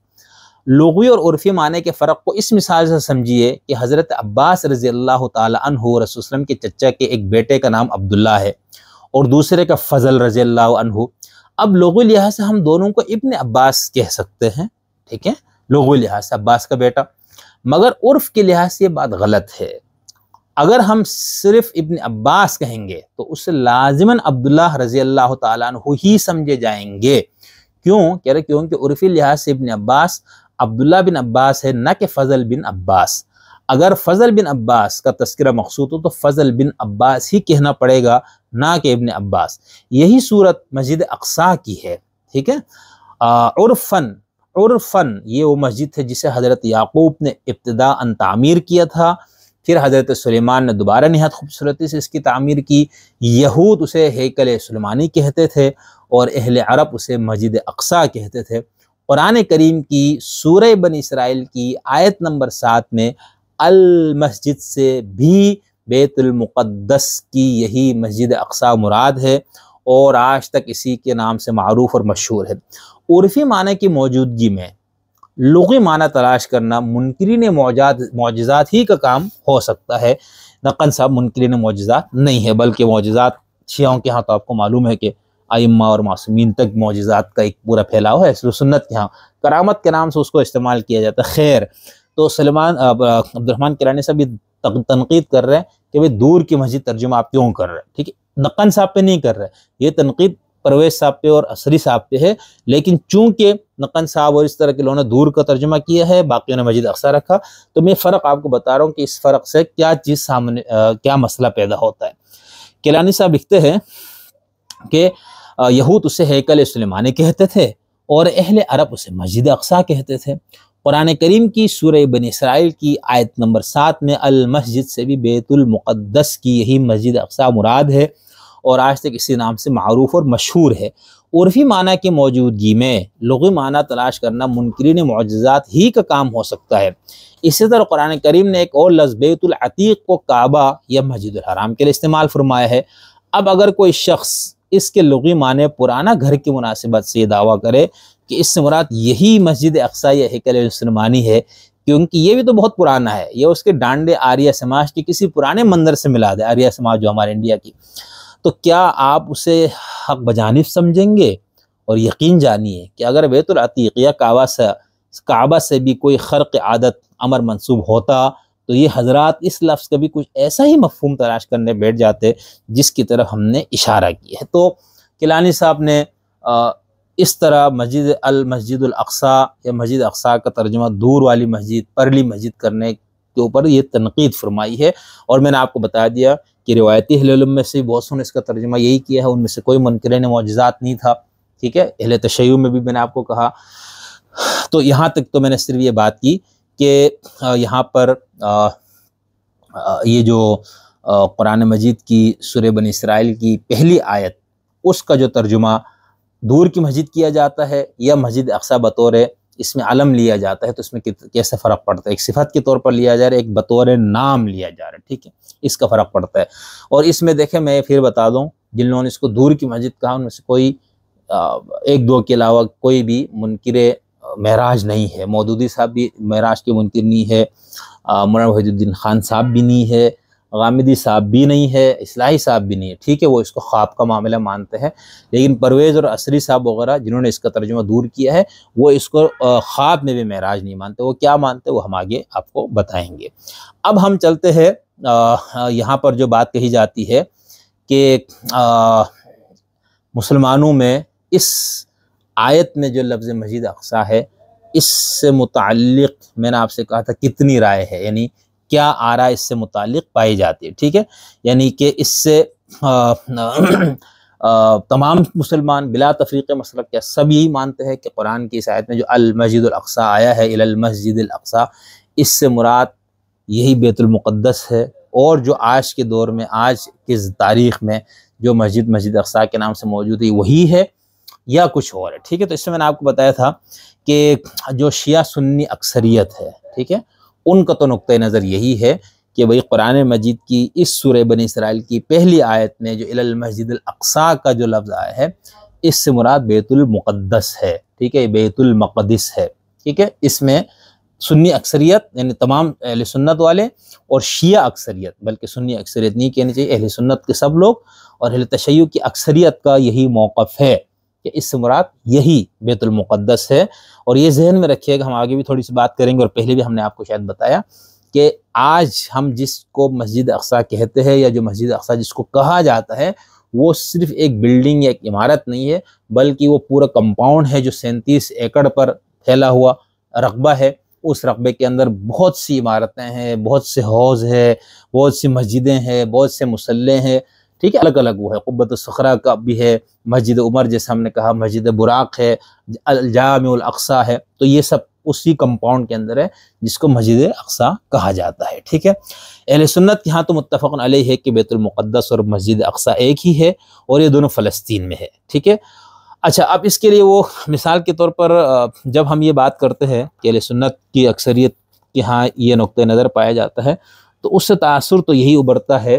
لغوی اور عرفی معنی کے فرق کو اس مثال سے سمجھیے کہ حضرت عباس رضی اللہ تعالی عنہ رسول اللہ علیہ وسلم کے چچا کے ایک بیٹے کا نام عبداللہ ہے اور دوسرے کا فضل رضی اللہ عنہ۔ اب لغوی لحاظ سے ہم دونوں کو ابن عباس کہہ سکتے ہیں، ٹھیک ہے، لغوی لحاظ سے عباس کا بیٹا، مگر عرف کے لحاظ سے یہ بات غلط ہے۔ اگر ہم صرف ابن عباس کہیں گے تو اس سے لازماً عبداللہ رضی اللہ تعالیٰ عنہ ہی سمجھے جائیں گے۔ کیوں کہہ رہے؟ کیونکہ عرفی لحاظ سے ابن عباس عبداللہ بن عباس ہے، نہ کہ فضل بن عباس۔ اگر فضل بن عباس کا تذکرہ مقصود ہو تو فضل بن عباس ہی کہنا پڑے گا، نہ کہ ابن عباس۔ یہی صورت مسجد اقصیٰ کی ہے، ٹھیک ہے۔ عرفاً یہ وہ مسجد ہے جسے حضرت یعقوب نے ابتداءً تعمیر کیا تھا، پھر حضرت سلیمان نے دوبارہ نہایت خوبصورتی سے اس کی تعمیر کی۔ یہود اسے ہیکل سلیمانی کہتے تھے اور اہل عرب اسے مسجد اقصیٰ کہتے تھے۔ قرآن کریم کی سورہ بنی اسرائیل کی آیت نمبر 7 میں المسجد سے بھی بیت المقدس کی یہی مسجد اقصیٰ مراد ہے، اور آج تک اسی کے نام سے معروف اور مشہور ہے۔ عرفی معنی کی موجودگی میں لغوی معنی تلاش کرنا منکرین معجزات ہی کا کام ہو سکتا ہے۔ نقن صاحب منکرین معجزات نہیں ہے، بلکہ معجزات شیعوں کے ہاں تو آپ کو معلوم ہے کہ ائمہ اور معصومین تک معجزات کا ایک پورا پھیلاؤ ہے، اہل سنت کے ہاں کرامت کے نام سے اس کو استعمال کیا جاتا ہے۔ خیر، تو عبدالرحمن کیلانی صاحب یہ تنقید کر رہے ہیں کہ بھئی دور کی مسجد ترجمہ آپ کیوں کر رہے ہیں، ٹھیک ہے، نقن صاحب پہ نہیں کر رہے، یہ تنقید پرویز صاحب پہ اور عصری صاحب پہ ہے، لیکن چونکہ نقن صاحب اور اس طرح کے لوگوں نے دور کا ترجمہ کیا ہے، باقیوں نے مسجد اقصی رکھا، تو میں فرق آپ کو بتا رہا ہوں کہ اس فرق سے کیا چیز سامنے کیا مسئلہ پیدا ہوتا ہے۔ کیلانی صاحب لکھتے ہیں کہ یہود اسے ہیکل سلیمانی کہتے تھے اور اہل عرب اسے مسجد اقصی کہتے تھے۔ قرآن کریم کی سورہ بنی اسرائیل کی آیت نمبر 7 میں المسجد سے بھی بیت المقدس کی یہی مسجد اقصی مراد ہے اور آج تک اسی نام سے معروف اور مشہور ہے۔ عرفی معنی کی موجودگی میں لغوی معنی تلاش کرنا منکرین معجزات ہی کا کام ہو سکتا ہے۔ اسی طرح قرآن کریم نے ایک اور لفظ بیت العتیق کو کعبہ یا مسجد الحرام کے لیے استعمال فرمایا ہے۔ اب اگر کوئی شخص اس کے لغوی معنی پرانا گھر کی مناسبت سے یہ دعویٰ کرے کہ اس سے مراد یہی مسجد اقصی یا ہیکل سلیمانی ہے، کیونکہ یہ بھی تو بہت پرانا ہے، یہ اس کے ڈانڈے آریہ سماج کی کسی پرانے مندر سے ملا دے، آریہ سماج جو ہمارے انڈیا کی، تو کیا آپ اسے حق بجانب سمجھیں گے؟ اور یقین جانیے کہ اگر بیت العتیق یا کعبہ سے بھی کوئی خرق عادت امر منسوب ہوتا تو یہ حضرات اس لفظ کا بھی کچھ ایسا ہی مفہوم تلاش کرنے بیٹھ جاتے جس کی طرف ہم نے اشارہ کیا ہے۔ تو کیلانی صاحب نے اس طرح المسجد الاقصی یا مسجد اقصی کا ترجمہ دور والی مسجد، پرلی مسجد کرنے کے اوپر یہ تنقید فرمائی ہے، اور میں نے آپ کو بتا دیا کہ روایتی اہل علم میں سے بہت سو نے اس کا ترجمہ یہی کیا ہے، ان میں سے کوئی منکرین معجزات نہیں تھا، ٹھیک ہے۔ اہل تشیع میں بھی میں نے آپ کو کہا۔ تو یہاں تک تو میں نے صرف یہ بات کی کہ یہاں پر یہ جو قرآن مجید کی سورہ بنی اسرائیل کی پہلی آیت، اس کا جو ترجمہ دور کی مسجد کیا جاتا ہے یا مسجد اقصی بطور اس میں علم لیا جاتا ہے، تو اس میں کیسے فرق پڑتا ہے؟ ایک صفت کے طور پر لیا جا رہا ہے، ایک بطور نام لیا جا رہا ہے، ٹھیک ہے، اس کا فرق پڑتا ہے۔ اور اس میں دیکھیں، میں پھر بتا دوں، جن لوگوں نے اس کو دور کی مسجد کہا ان میں سے کوئی ایک دو کے علاوہ کوئی بھی منکر معراج نہیں ہے۔ مودودی صاحب بھی معراج کے منکر نہیں ہے، مولانا وحید الدین خان صاحب بھی نہیں ہے، غامدی صاحب بھی نہیں ہے، اصلاحی صاحب بھی نہیں ہے، ٹھیک ہے، وہ اس کو خواب کا معاملہ مانتے ہیں۔ لیکن پرویز اور عصری صاحب وغیرہ جنہوں نے اس کا ترجمہ دور کیا ہے، وہ اس کو خواب میں بھی معراج نہیں مانتے۔ وہ کیا مانتے وہ ہم آگے آپ کو بتائیں گے۔ اب ہم چلتے ہیں یہاں پر جو بات کہی جاتی ہے کہ مسلمانوں میں اس آیت میں جو لفظ مسجد اقصی ہے، اس سے متعلق میں نے آپ سے کہا تھا کتنی رائے ہے، یعنی کیا آرا اس سے متعلق پائی جاتی ہے، ٹھیک ہے، یعنی کہ اس سے تمام مسلمان بلا تفریق مسلک کیا سب یہی مانتے ہیں کہ قرآن کی اس آیت میں جو المسجد الاقصی آیا ہے، الی المسجد الاقصی، اس سے مراد یہی بیت المقدس ہے، اور جو آج کے دور میں، آج کی تاریخ میں جو مسجد اقصی کے نام سے موجود ہے وہی ہے یا کچھ اور ہے، ٹھیک ہے۔ تو اس میں نے آپ کو بتایا تھا کہ جو شیعہ سنی اکثریت ہے، ٹھیک ہے، ان کا تو نقطہ نظر یہی ہے کہ بھئی قرآن مجید کی اس سورہ بنی اسرائیل کی پہلی آیت میں جو الی المسجد الاقصی کا جو لفظ آیا ہے، اس سے مراد بیت المقدس ہے، ٹھیک ہے، بیت المقدس ہے، ٹھیک ہے۔ اس میں سنی اکثریت یعنی تمام اہل سنت والے اور شیعہ اکثریت، بلکہ سنی اکثریت نہیں کہنی چاہیے، اہل سنت کے سب لوگ اور اہل تشیع کی اکثریت کا یہی موقف ہے کہ اس سے مراد یہی بیت المقدس ہے۔ اور یہ ذہن میں رکھیے گا، ہم آگے بھی تھوڑی سی بات کریں گے، اور پہلے بھی ہم نے آپ کو شاید بتایا کہ آج ہم جس کو مسجد اقصی کہتے ہیں یا جو مسجد اقصی جس کو کہا جاتا ہے، وہ صرف ایک بلڈنگ یا ایک عمارت نہیں ہے، بلکہ وہ پورا کمپاؤنڈ ہے جو 37 ایکڑ پر پھیلا ہوا رقبہ ہے۔ اس رقبے کے اندر بہت سی عمارتیں ہیں، بہت سے حوض ہے، بہت سی مسجدیں ہیں، بہت سے مصلے ہیں، ٹھیک ہے، الگ الگ وہ ہے، قبۃ الصخرہ کا بھی ہے، مسجد عمر جیسے ہم نے کہا، مسجد براق ہے، الجامع الاقصی ہے، تو یہ سب اسی کمپاؤنڈ کے اندر ہے جس کو مسجد اقصی کہا جاتا ہے، ٹھیک ہے۔ اہل سنت کے ہاں تو متفق علیہ ہے کہ بیت المقدس اور مسجد اقصی ایک ہی ہے، اور یہ دونوں فلسطین میں ہے، ٹھیک ہے۔ اچھا، اب اس کے لیے وہ مثال کے طور پر جب ہم یہ بات کرتے ہیں کہ اہل سنت کی اکثریت کے ہاں یہ نقطہ نظر پایا جاتا ہے، تو اس سے تاثر تو یہی ابھرتا ہے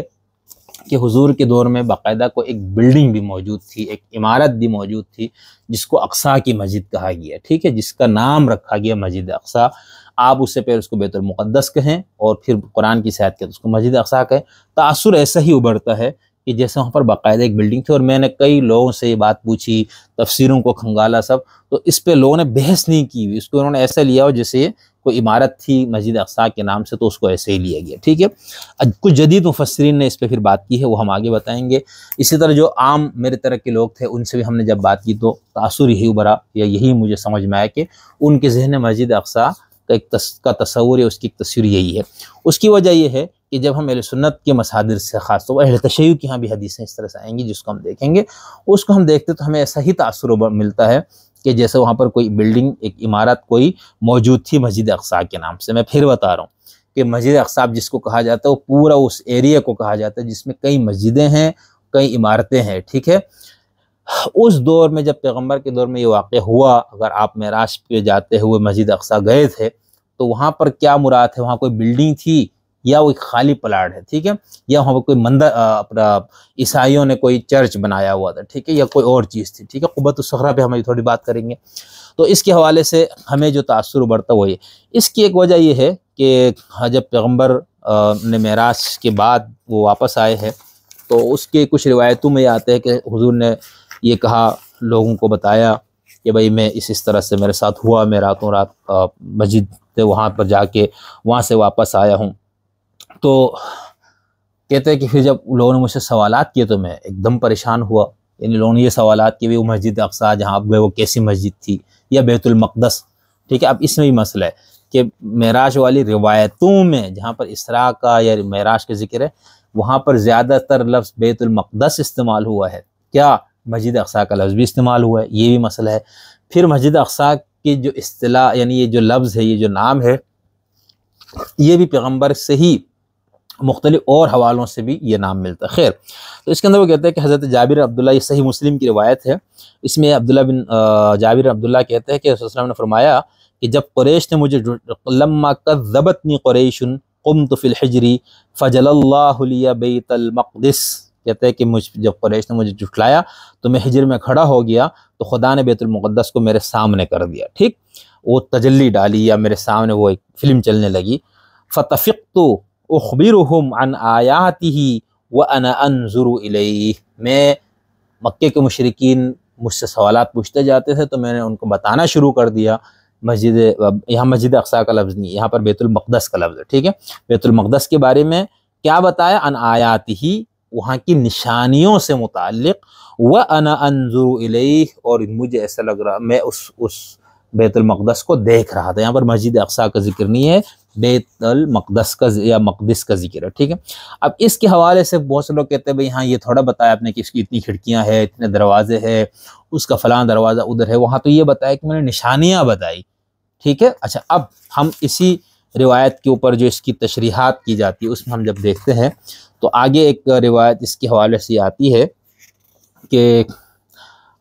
کہ حضور کے دور میں باقاعدہ کو ایک بلڈنگ بھی موجود تھی، ایک عمارت بھی موجود تھی جس کو اقصی کی مسجد کہا گیا، ٹھیک ہے، جس کا نام رکھا گیا مسجد اقصی۔ آپ اس سے پہلے اس کو بیت المقدس کہیں اور پھر قرآن کی صحت کے تو اس کو مسجد اقصی کہیں، تاثر ایسا ہی ابھرتا ہے کہ جیسے وہاں پر باقاعدہ ایک بلڈنگ تھی۔ اور میں نے کئی لوگوں سے یہ بات پوچھی، تفسیروں کو کھنگالا سب، تو اس پہ لوگوں نے بحث نہیں کی ہوئی، اس کو انہوں نے ایسا لیا ہو جیسے کوئی عمارت تھی مسجد اقصیٰ کے نام سے تو اس کو ایسے ہی لیا گیا، ٹھیک ہے۔ کچھ جدید مفسرین نے اس پہ پھر بات کی ہے، وہ ہم آگے بتائیں گے۔ اسی طرح جو عام میرے طرح کے لوگ تھے ان سے بھی ہم نے جب بات کی تو تاثر یہی ابھرا یا یہی مجھے سمجھ میں آیا کہ ان کے ذہن میں مسجد اقصیٰ کا تصور ہے، اس کی تصویر یہی ہے۔ اس کی وجہ یہ ہے کہ جب ہم اہل سنت کے مصادر سے، خاص طور پر اہل تشیع کی ہاں بھی حدیثیں اس طرح سے آئیں گی جس کو ہم دیکھیں گے، اس کو ہم دیکھتے تو ہمیں ایسا ہی تاثر ملتا ہے کہ جیسے وہاں پر کوئی بلڈنگ، ایک عمارت کوئی موجود تھی مسجد اقصیٰ کے نام سے۔ میں پھر بتا رہا ہوں کہ مسجد اقصیٰ جس کو کہا جاتا ہے وہ پورا اس ایریا کو کہا جاتا ہے جس میں کئی مسجدیں ہیں، کئی عمارتیں ہیں، ٹھیک ہے۔ اس دور میں جب پیغمبر کے دور میں یہ واقع ہوا، اگر آپ معراج پہ جاتے ہوئے مسجد اقصیٰ گئے تھے تو وہاں پر کیا مراد ہے؟ وہاں کوئی بلڈنگ تھی یا وہ ایک خالی پلاٹ ہے، ٹھیک ہے، یا وہاں پر کوئی مندر، اپنا عیسائیوں نے کوئی چرچ بنایا ہوا تھا، ٹھیک ہے، یا کوئی اور چیز تھی، ٹھیک ہے۔ قبۃ الصخرہ پہ ہم تھوڑی بات کریں گے۔ تو اس کے حوالے سے ہمیں جو تاثر ابھرتا وہ یہ، اس کی ایک وجہ یہ ہے کہ جب پیغمبر نے معراج کے بعد وہ واپس آئے ہیں تو اس کے کچھ روایتوں میں یہ آتے ہیں کہ حضور نے یہ کہا، لوگوں کو بتایا کہ بھئی میں اس طرح سے میرے ساتھ ہوا، میں راتوں رات مسجد سے وہاں پر جا کے وہاں سے واپس آیا ہوں۔ تو کہتے ہیں کہ پھر جب لوگوں نے مجھ سے سوالات کیے تو میں ایک دم پریشان ہوا، یعنی لوگوں نے یہ سوالات کیے وہ مسجد اقصیٰ جہاں آپ گئے وہ کیسی مسجد تھی، یا بیت المقدس، ٹھیک ہے۔ اب اس میں بھی مسئلہ ہے کہ معراج والی روایتوں میں جہاں پر اسراء کا یا معراج کا ذکر ہے وہاں پر زیادہ تر لفظ بیت المقدس استعمال ہوا ہے، کیا مسجد اقصیٰ کا لفظ بھی استعمال ہوا ہے؟ یہ بھی مسئلہ ہے۔ پھر مسجد اقصیٰ کی جو اصطلاح، یعنی یہ جو لفظ ہے، یہ جو نام ہے، یہ بھی پیغمبر سے ہی مختلف اور حوالوں سے بھی یہ نام ملتا ہے۔ خیر، تو اس کے اندر وہ کہتے ہیں کہ حضرت جابر عبداللہ، یہ صحیح مسلم کی روایت ہے، اس میں عبداللہ بن جابر عبداللہ کہتے ہیں کہ رسول اللہ علیہ وسلم نے فرمایا کہ جب قریش نے مجھے لما کذبتنی قریش قمت فی الحجر فجل اللہ لی بیت المقدس، کہتے ہیں کہ جب قریش نے مجھے جھٹلایا تو میں حجر میں کھڑا ہو گیا تو خدا نے بیت المقدس کو میرے سامنے کر دیا، ٹھیک، وہ تجلی ڈالی یا میرے سامنے وہ ایک فلم چلنے لگی۔ فتفقت اخبرهم عن آیاتہ وانا انظر الیہ، میں مکے کے مشرکین مجھ سے سوالات پوچھتے جاتے تھے تو میں نے ان کو بتانا شروع کر دیا مسجد، یہاں مسجد اقصیٰ کا لفظ نہیں، یہاں پر بیت المقدس کا لفظ ہے، ٹھیک ہے۔ بیت المقدس کے بارے میں کیا بتایا؟ ان آیاتہ، وہاں کی نشانیوں سے متعلق، وانا انظر الیہ، اور مجھے ایسا لگ رہا میں اس بیت المقدس کو دیکھ رہا تھا۔ یہاں پر مسجد اقصیٰ کا ذکر نہیں ہے، بیت المقدس کا یا مقدس کا ذکر ہے، ٹھیک ہے۔ اب اس کے حوالے سے بہت سے لوگ کہتے ہیں بھئی ہاں یہ تھوڑا بتایا آپ نے کہ اس کی اتنی کھڑکیاں ہیں، اتنے دروازے ہیں، اس کا فلاں دروازہ ادھر ہے، وہاں تو یہ بتایا کہ میں نے نشانیاں بتائی، ٹھیک ہے۔ اچھا، اب ہم اسی روایت کے اوپر جو اس کی تشریحات کی جاتی ہے اس میں ہم جب دیکھتے ہیں تو آگے ایک روایت اس کے حوالے سے آتی ہے کہ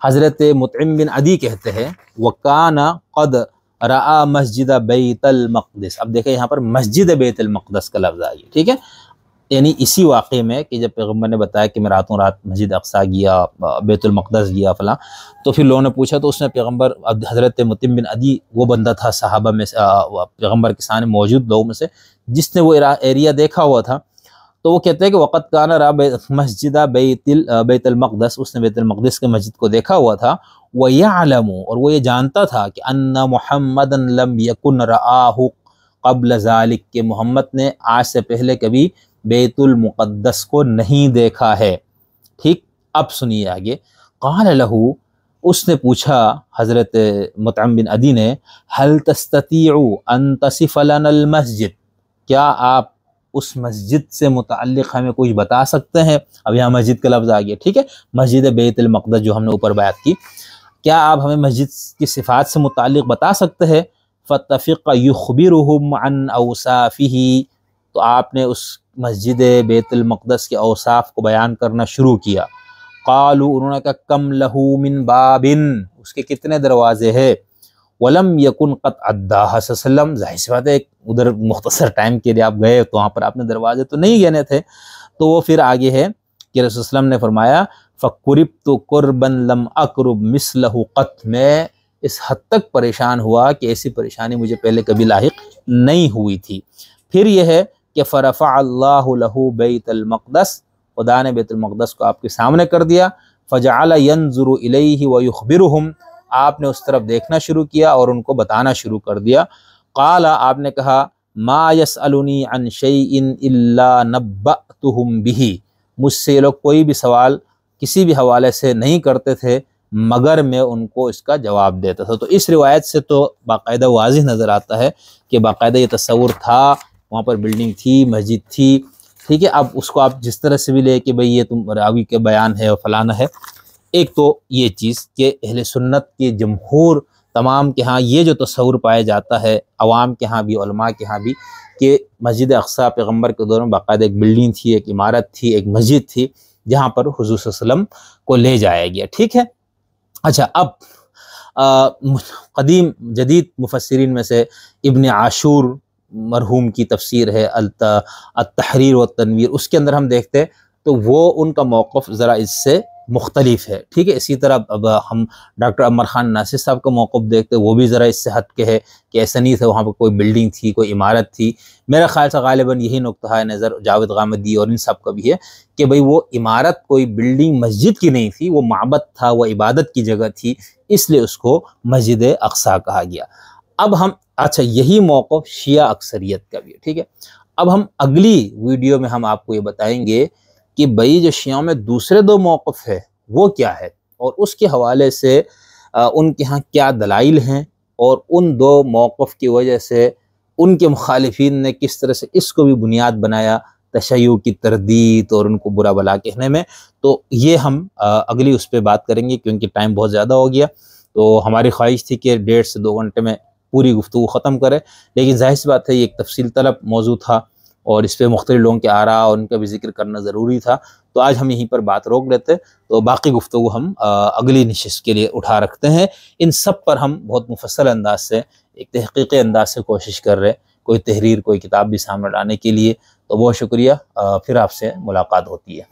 حضرت مطعم بن عدی کہتے ہیں وَكَانَ قَدْ رَآ مسجد بیت المقدس۔ اب دیکھیں یہاں پر مسجد بیت المقدس کا لفظ آئی، ٹھیک ہے، یعنی اسی واقعے میں کہ جب پیغمبر نے بتایا کہ میں راتوں رات مسجد اقصیٰ گیا، بیت المقدس گیا فلاں، تو پھر لوگوں نے پوچھا تو اس میں پیغمبر، حضرت مطعم بن عدی وہ بندہ تھا صحابہ میں پیغمبر کے سامنے موجود لوگوں میں سے جس نے وہ ایریا دیکھا ہوا تھا، تو وہ کہتے ہیں کہ وقت کان را مسجد بیت المقدس، اس نے بیت المقدس کے مسجد کو دیکھا ہوا تھا، وَيَعْلَمُ، اور وہ یہ جانتا تھا کہ أَنَّ مُحَمَّدًا لَمْ يَكُنْ رَآهُ قبل ذلك، کہ محمد نے آج سے پہلے کبھی بیت المقدس کو نہیں دیکھا ہے، ٹھیک۔ اب سنیے آگے، قال له، اس نے پوچھا حضرت مطعم بن عدی نے، هل تستطيع ان تصف لنا المسجد، کیا آپ اس مسجد سے متعلق ہمیں کچھ بتا سکتے ہیں؟ اب یہاں مسجد کا لفظ آ گیا، ٹھیک ہے، مسجد بیت المقدس جو ہم نے اوپر بیان کی، کیا آپ ہمیں مسجد کی صفات سے متعلق بتا سکتے ہیں؟ فَاتَّفِقَ يُخْبِرُهُمْ عَنْ أَوْصَافِهِ، تو آپ نے اس مسجد بیت المقدس کے اوصاف کو بیان کرنا شروع کیا۔ قالوا، انہوں نے کہا کم لہو من باب، اس کے کتنے دروازے ہیں؟ ولم یکن قد عداها، صلی اللہ علیہ وسلم، ظاہر سی بات ہے ادھر مختصر ٹائم کے لیے آپ گئے تو وہاں پر آپ نے دروازے تو نہیں گنے تھے، تو وہ پھر آگے ہے کہ رسول اللہ علیہ وسلم نے فرمایا فَقُرِبْتُ قُرْبًا لَمْ أَقْرُبْ مِثْلَهُ قَطْ، میں اس حد تک پریشان ہوا کہ ایسی پریشانی مجھے پہلے کبھی لاحق نہیں ہوئی تھی۔ پھر یہ ہے کہ فَرَفَعَ اللَّهُ لَهُ بَيْتَ الْمَقْدَسِ، خدا نے بیت المقدس کو آپ کے سامنے کر دیا، فَجَعَلَ يَنْظُرُ إِلَيْهِ وَيُخْبِرُهُمْ، آپ نے اس طرف دیکھنا شروع کیا اور ان کو بتانا شروع کر دیا۔ قال آپ نے کہا ما یسألنی عن شیء الا نبأتہم بہ، مجھ سے یہ لوگ کوئی بھی سوال کسی بھی حوالے سے نہیں کرتے تھے مگر میں ان کو اس کا جواب دیتا تھا۔ تو اس روایت سے تو باقاعدہ واضح نظر آتا ہے کہ باقاعدہ یہ تصور تھا، وہاں پر بلڈنگ تھی، مسجد تھی، ٹھیک ہے۔ اب اس کو آپ جس طرح سے بھی لے کہ بھئی یہ تم راوی کے بیان ہے اور فلانا ہے، ایک تو یہ چیز کہ اہل سنت کے جمہور تمام کے ہاں یہ جو تصور پایا جاتا ہے، عوام کے ہاں بھی، علماء کے ہاں بھی، کہ مسجد اقصیٰ پیغمبر کے دور میں باقاعدہ ایک بلڈنگ تھی، ایک عمارت تھی، ایک مسجد تھی جہاں پر حضور صلی اللہ علیہ وسلم کو لے جایا گیا، ٹھیک ہے۔ اچھا، اب قدیم جدید مفسرین میں سے ابن عاشور مرحوم کی تفسیر ہے التحریر والتنویر، اس کے اندر ہم دیکھتے ہیں تو وہ ان کا موقف ذرا اس سے مختلف ہے، ٹھیک ہے۔ اسی طرح اب ہم ڈاکٹر عمر خان ناصر صاحب کا موقف دیکھتے ہیں، وہ بھی ذرا اس سے ہٹ کے ہے کہ ایسا نہیں تھا، وہاں پہ کوئی بلڈنگ تھی، کوئی عمارت تھی۔ میرا خیال سے غالباً یہی نقطہ نظر جاوید غامدی اور ان سب کا بھی ہے کہ بھئی وہ عمارت کوئی بلڈنگ مسجد کی نہیں تھی، وہ معبد تھا، وہ عبادت کی جگہ تھی، اس لیے اس کو مسجد اقصیٰ کہا گیا۔ اب ہم اچھا یہی موقف شیعہ اکثریت کا بھی ہے، ٹھیک ہے۔ اب ہم اگلی ویڈیو میں ہم آپ کو یہ بتائیں گے کہ بھئی جو شیعوں میں دوسرے دو موقف ہے وہ کیا ہے، اور اس کے حوالے سے ان کے ہاں کیا دلائل ہیں، اور ان دو موقف کی وجہ سے ان کے مخالفین نے کس طرح سے اس کو بھی بنیاد بنایا تشیع کی تردید اور ان کو برا بلا کہنے میں۔ تو یہ ہم اگلی اس پہ بات کریں گے کیونکہ ٹائم بہت زیادہ ہو گیا، تو ہماری خواہش تھی کہ 1.5 سے 2 گھنٹے میں پوری گفتگو ختم کرے، لیکن ظاہر سی بات ہے یہ ایک تفصیل طلب موضوع تھا اور اس پہ مختلف لوگوں کے آراء اور ان کا بھی ذکر کرنا ضروری تھا، تو آج ہم یہیں پر بات روک لیتے، تو باقی گفتگو ہم اگلی نشست کے لیے اٹھا رکھتے ہیں۔ ان سب پر ہم بہت مفصل انداز سے، ایک تحقیقی انداز سے کوشش کر رہے، کوئی تحریر، کوئی کتاب بھی سامنے لانے کے لیے۔ تو بہت شکریہ، پھر آپ سے ملاقات ہوتی ہے۔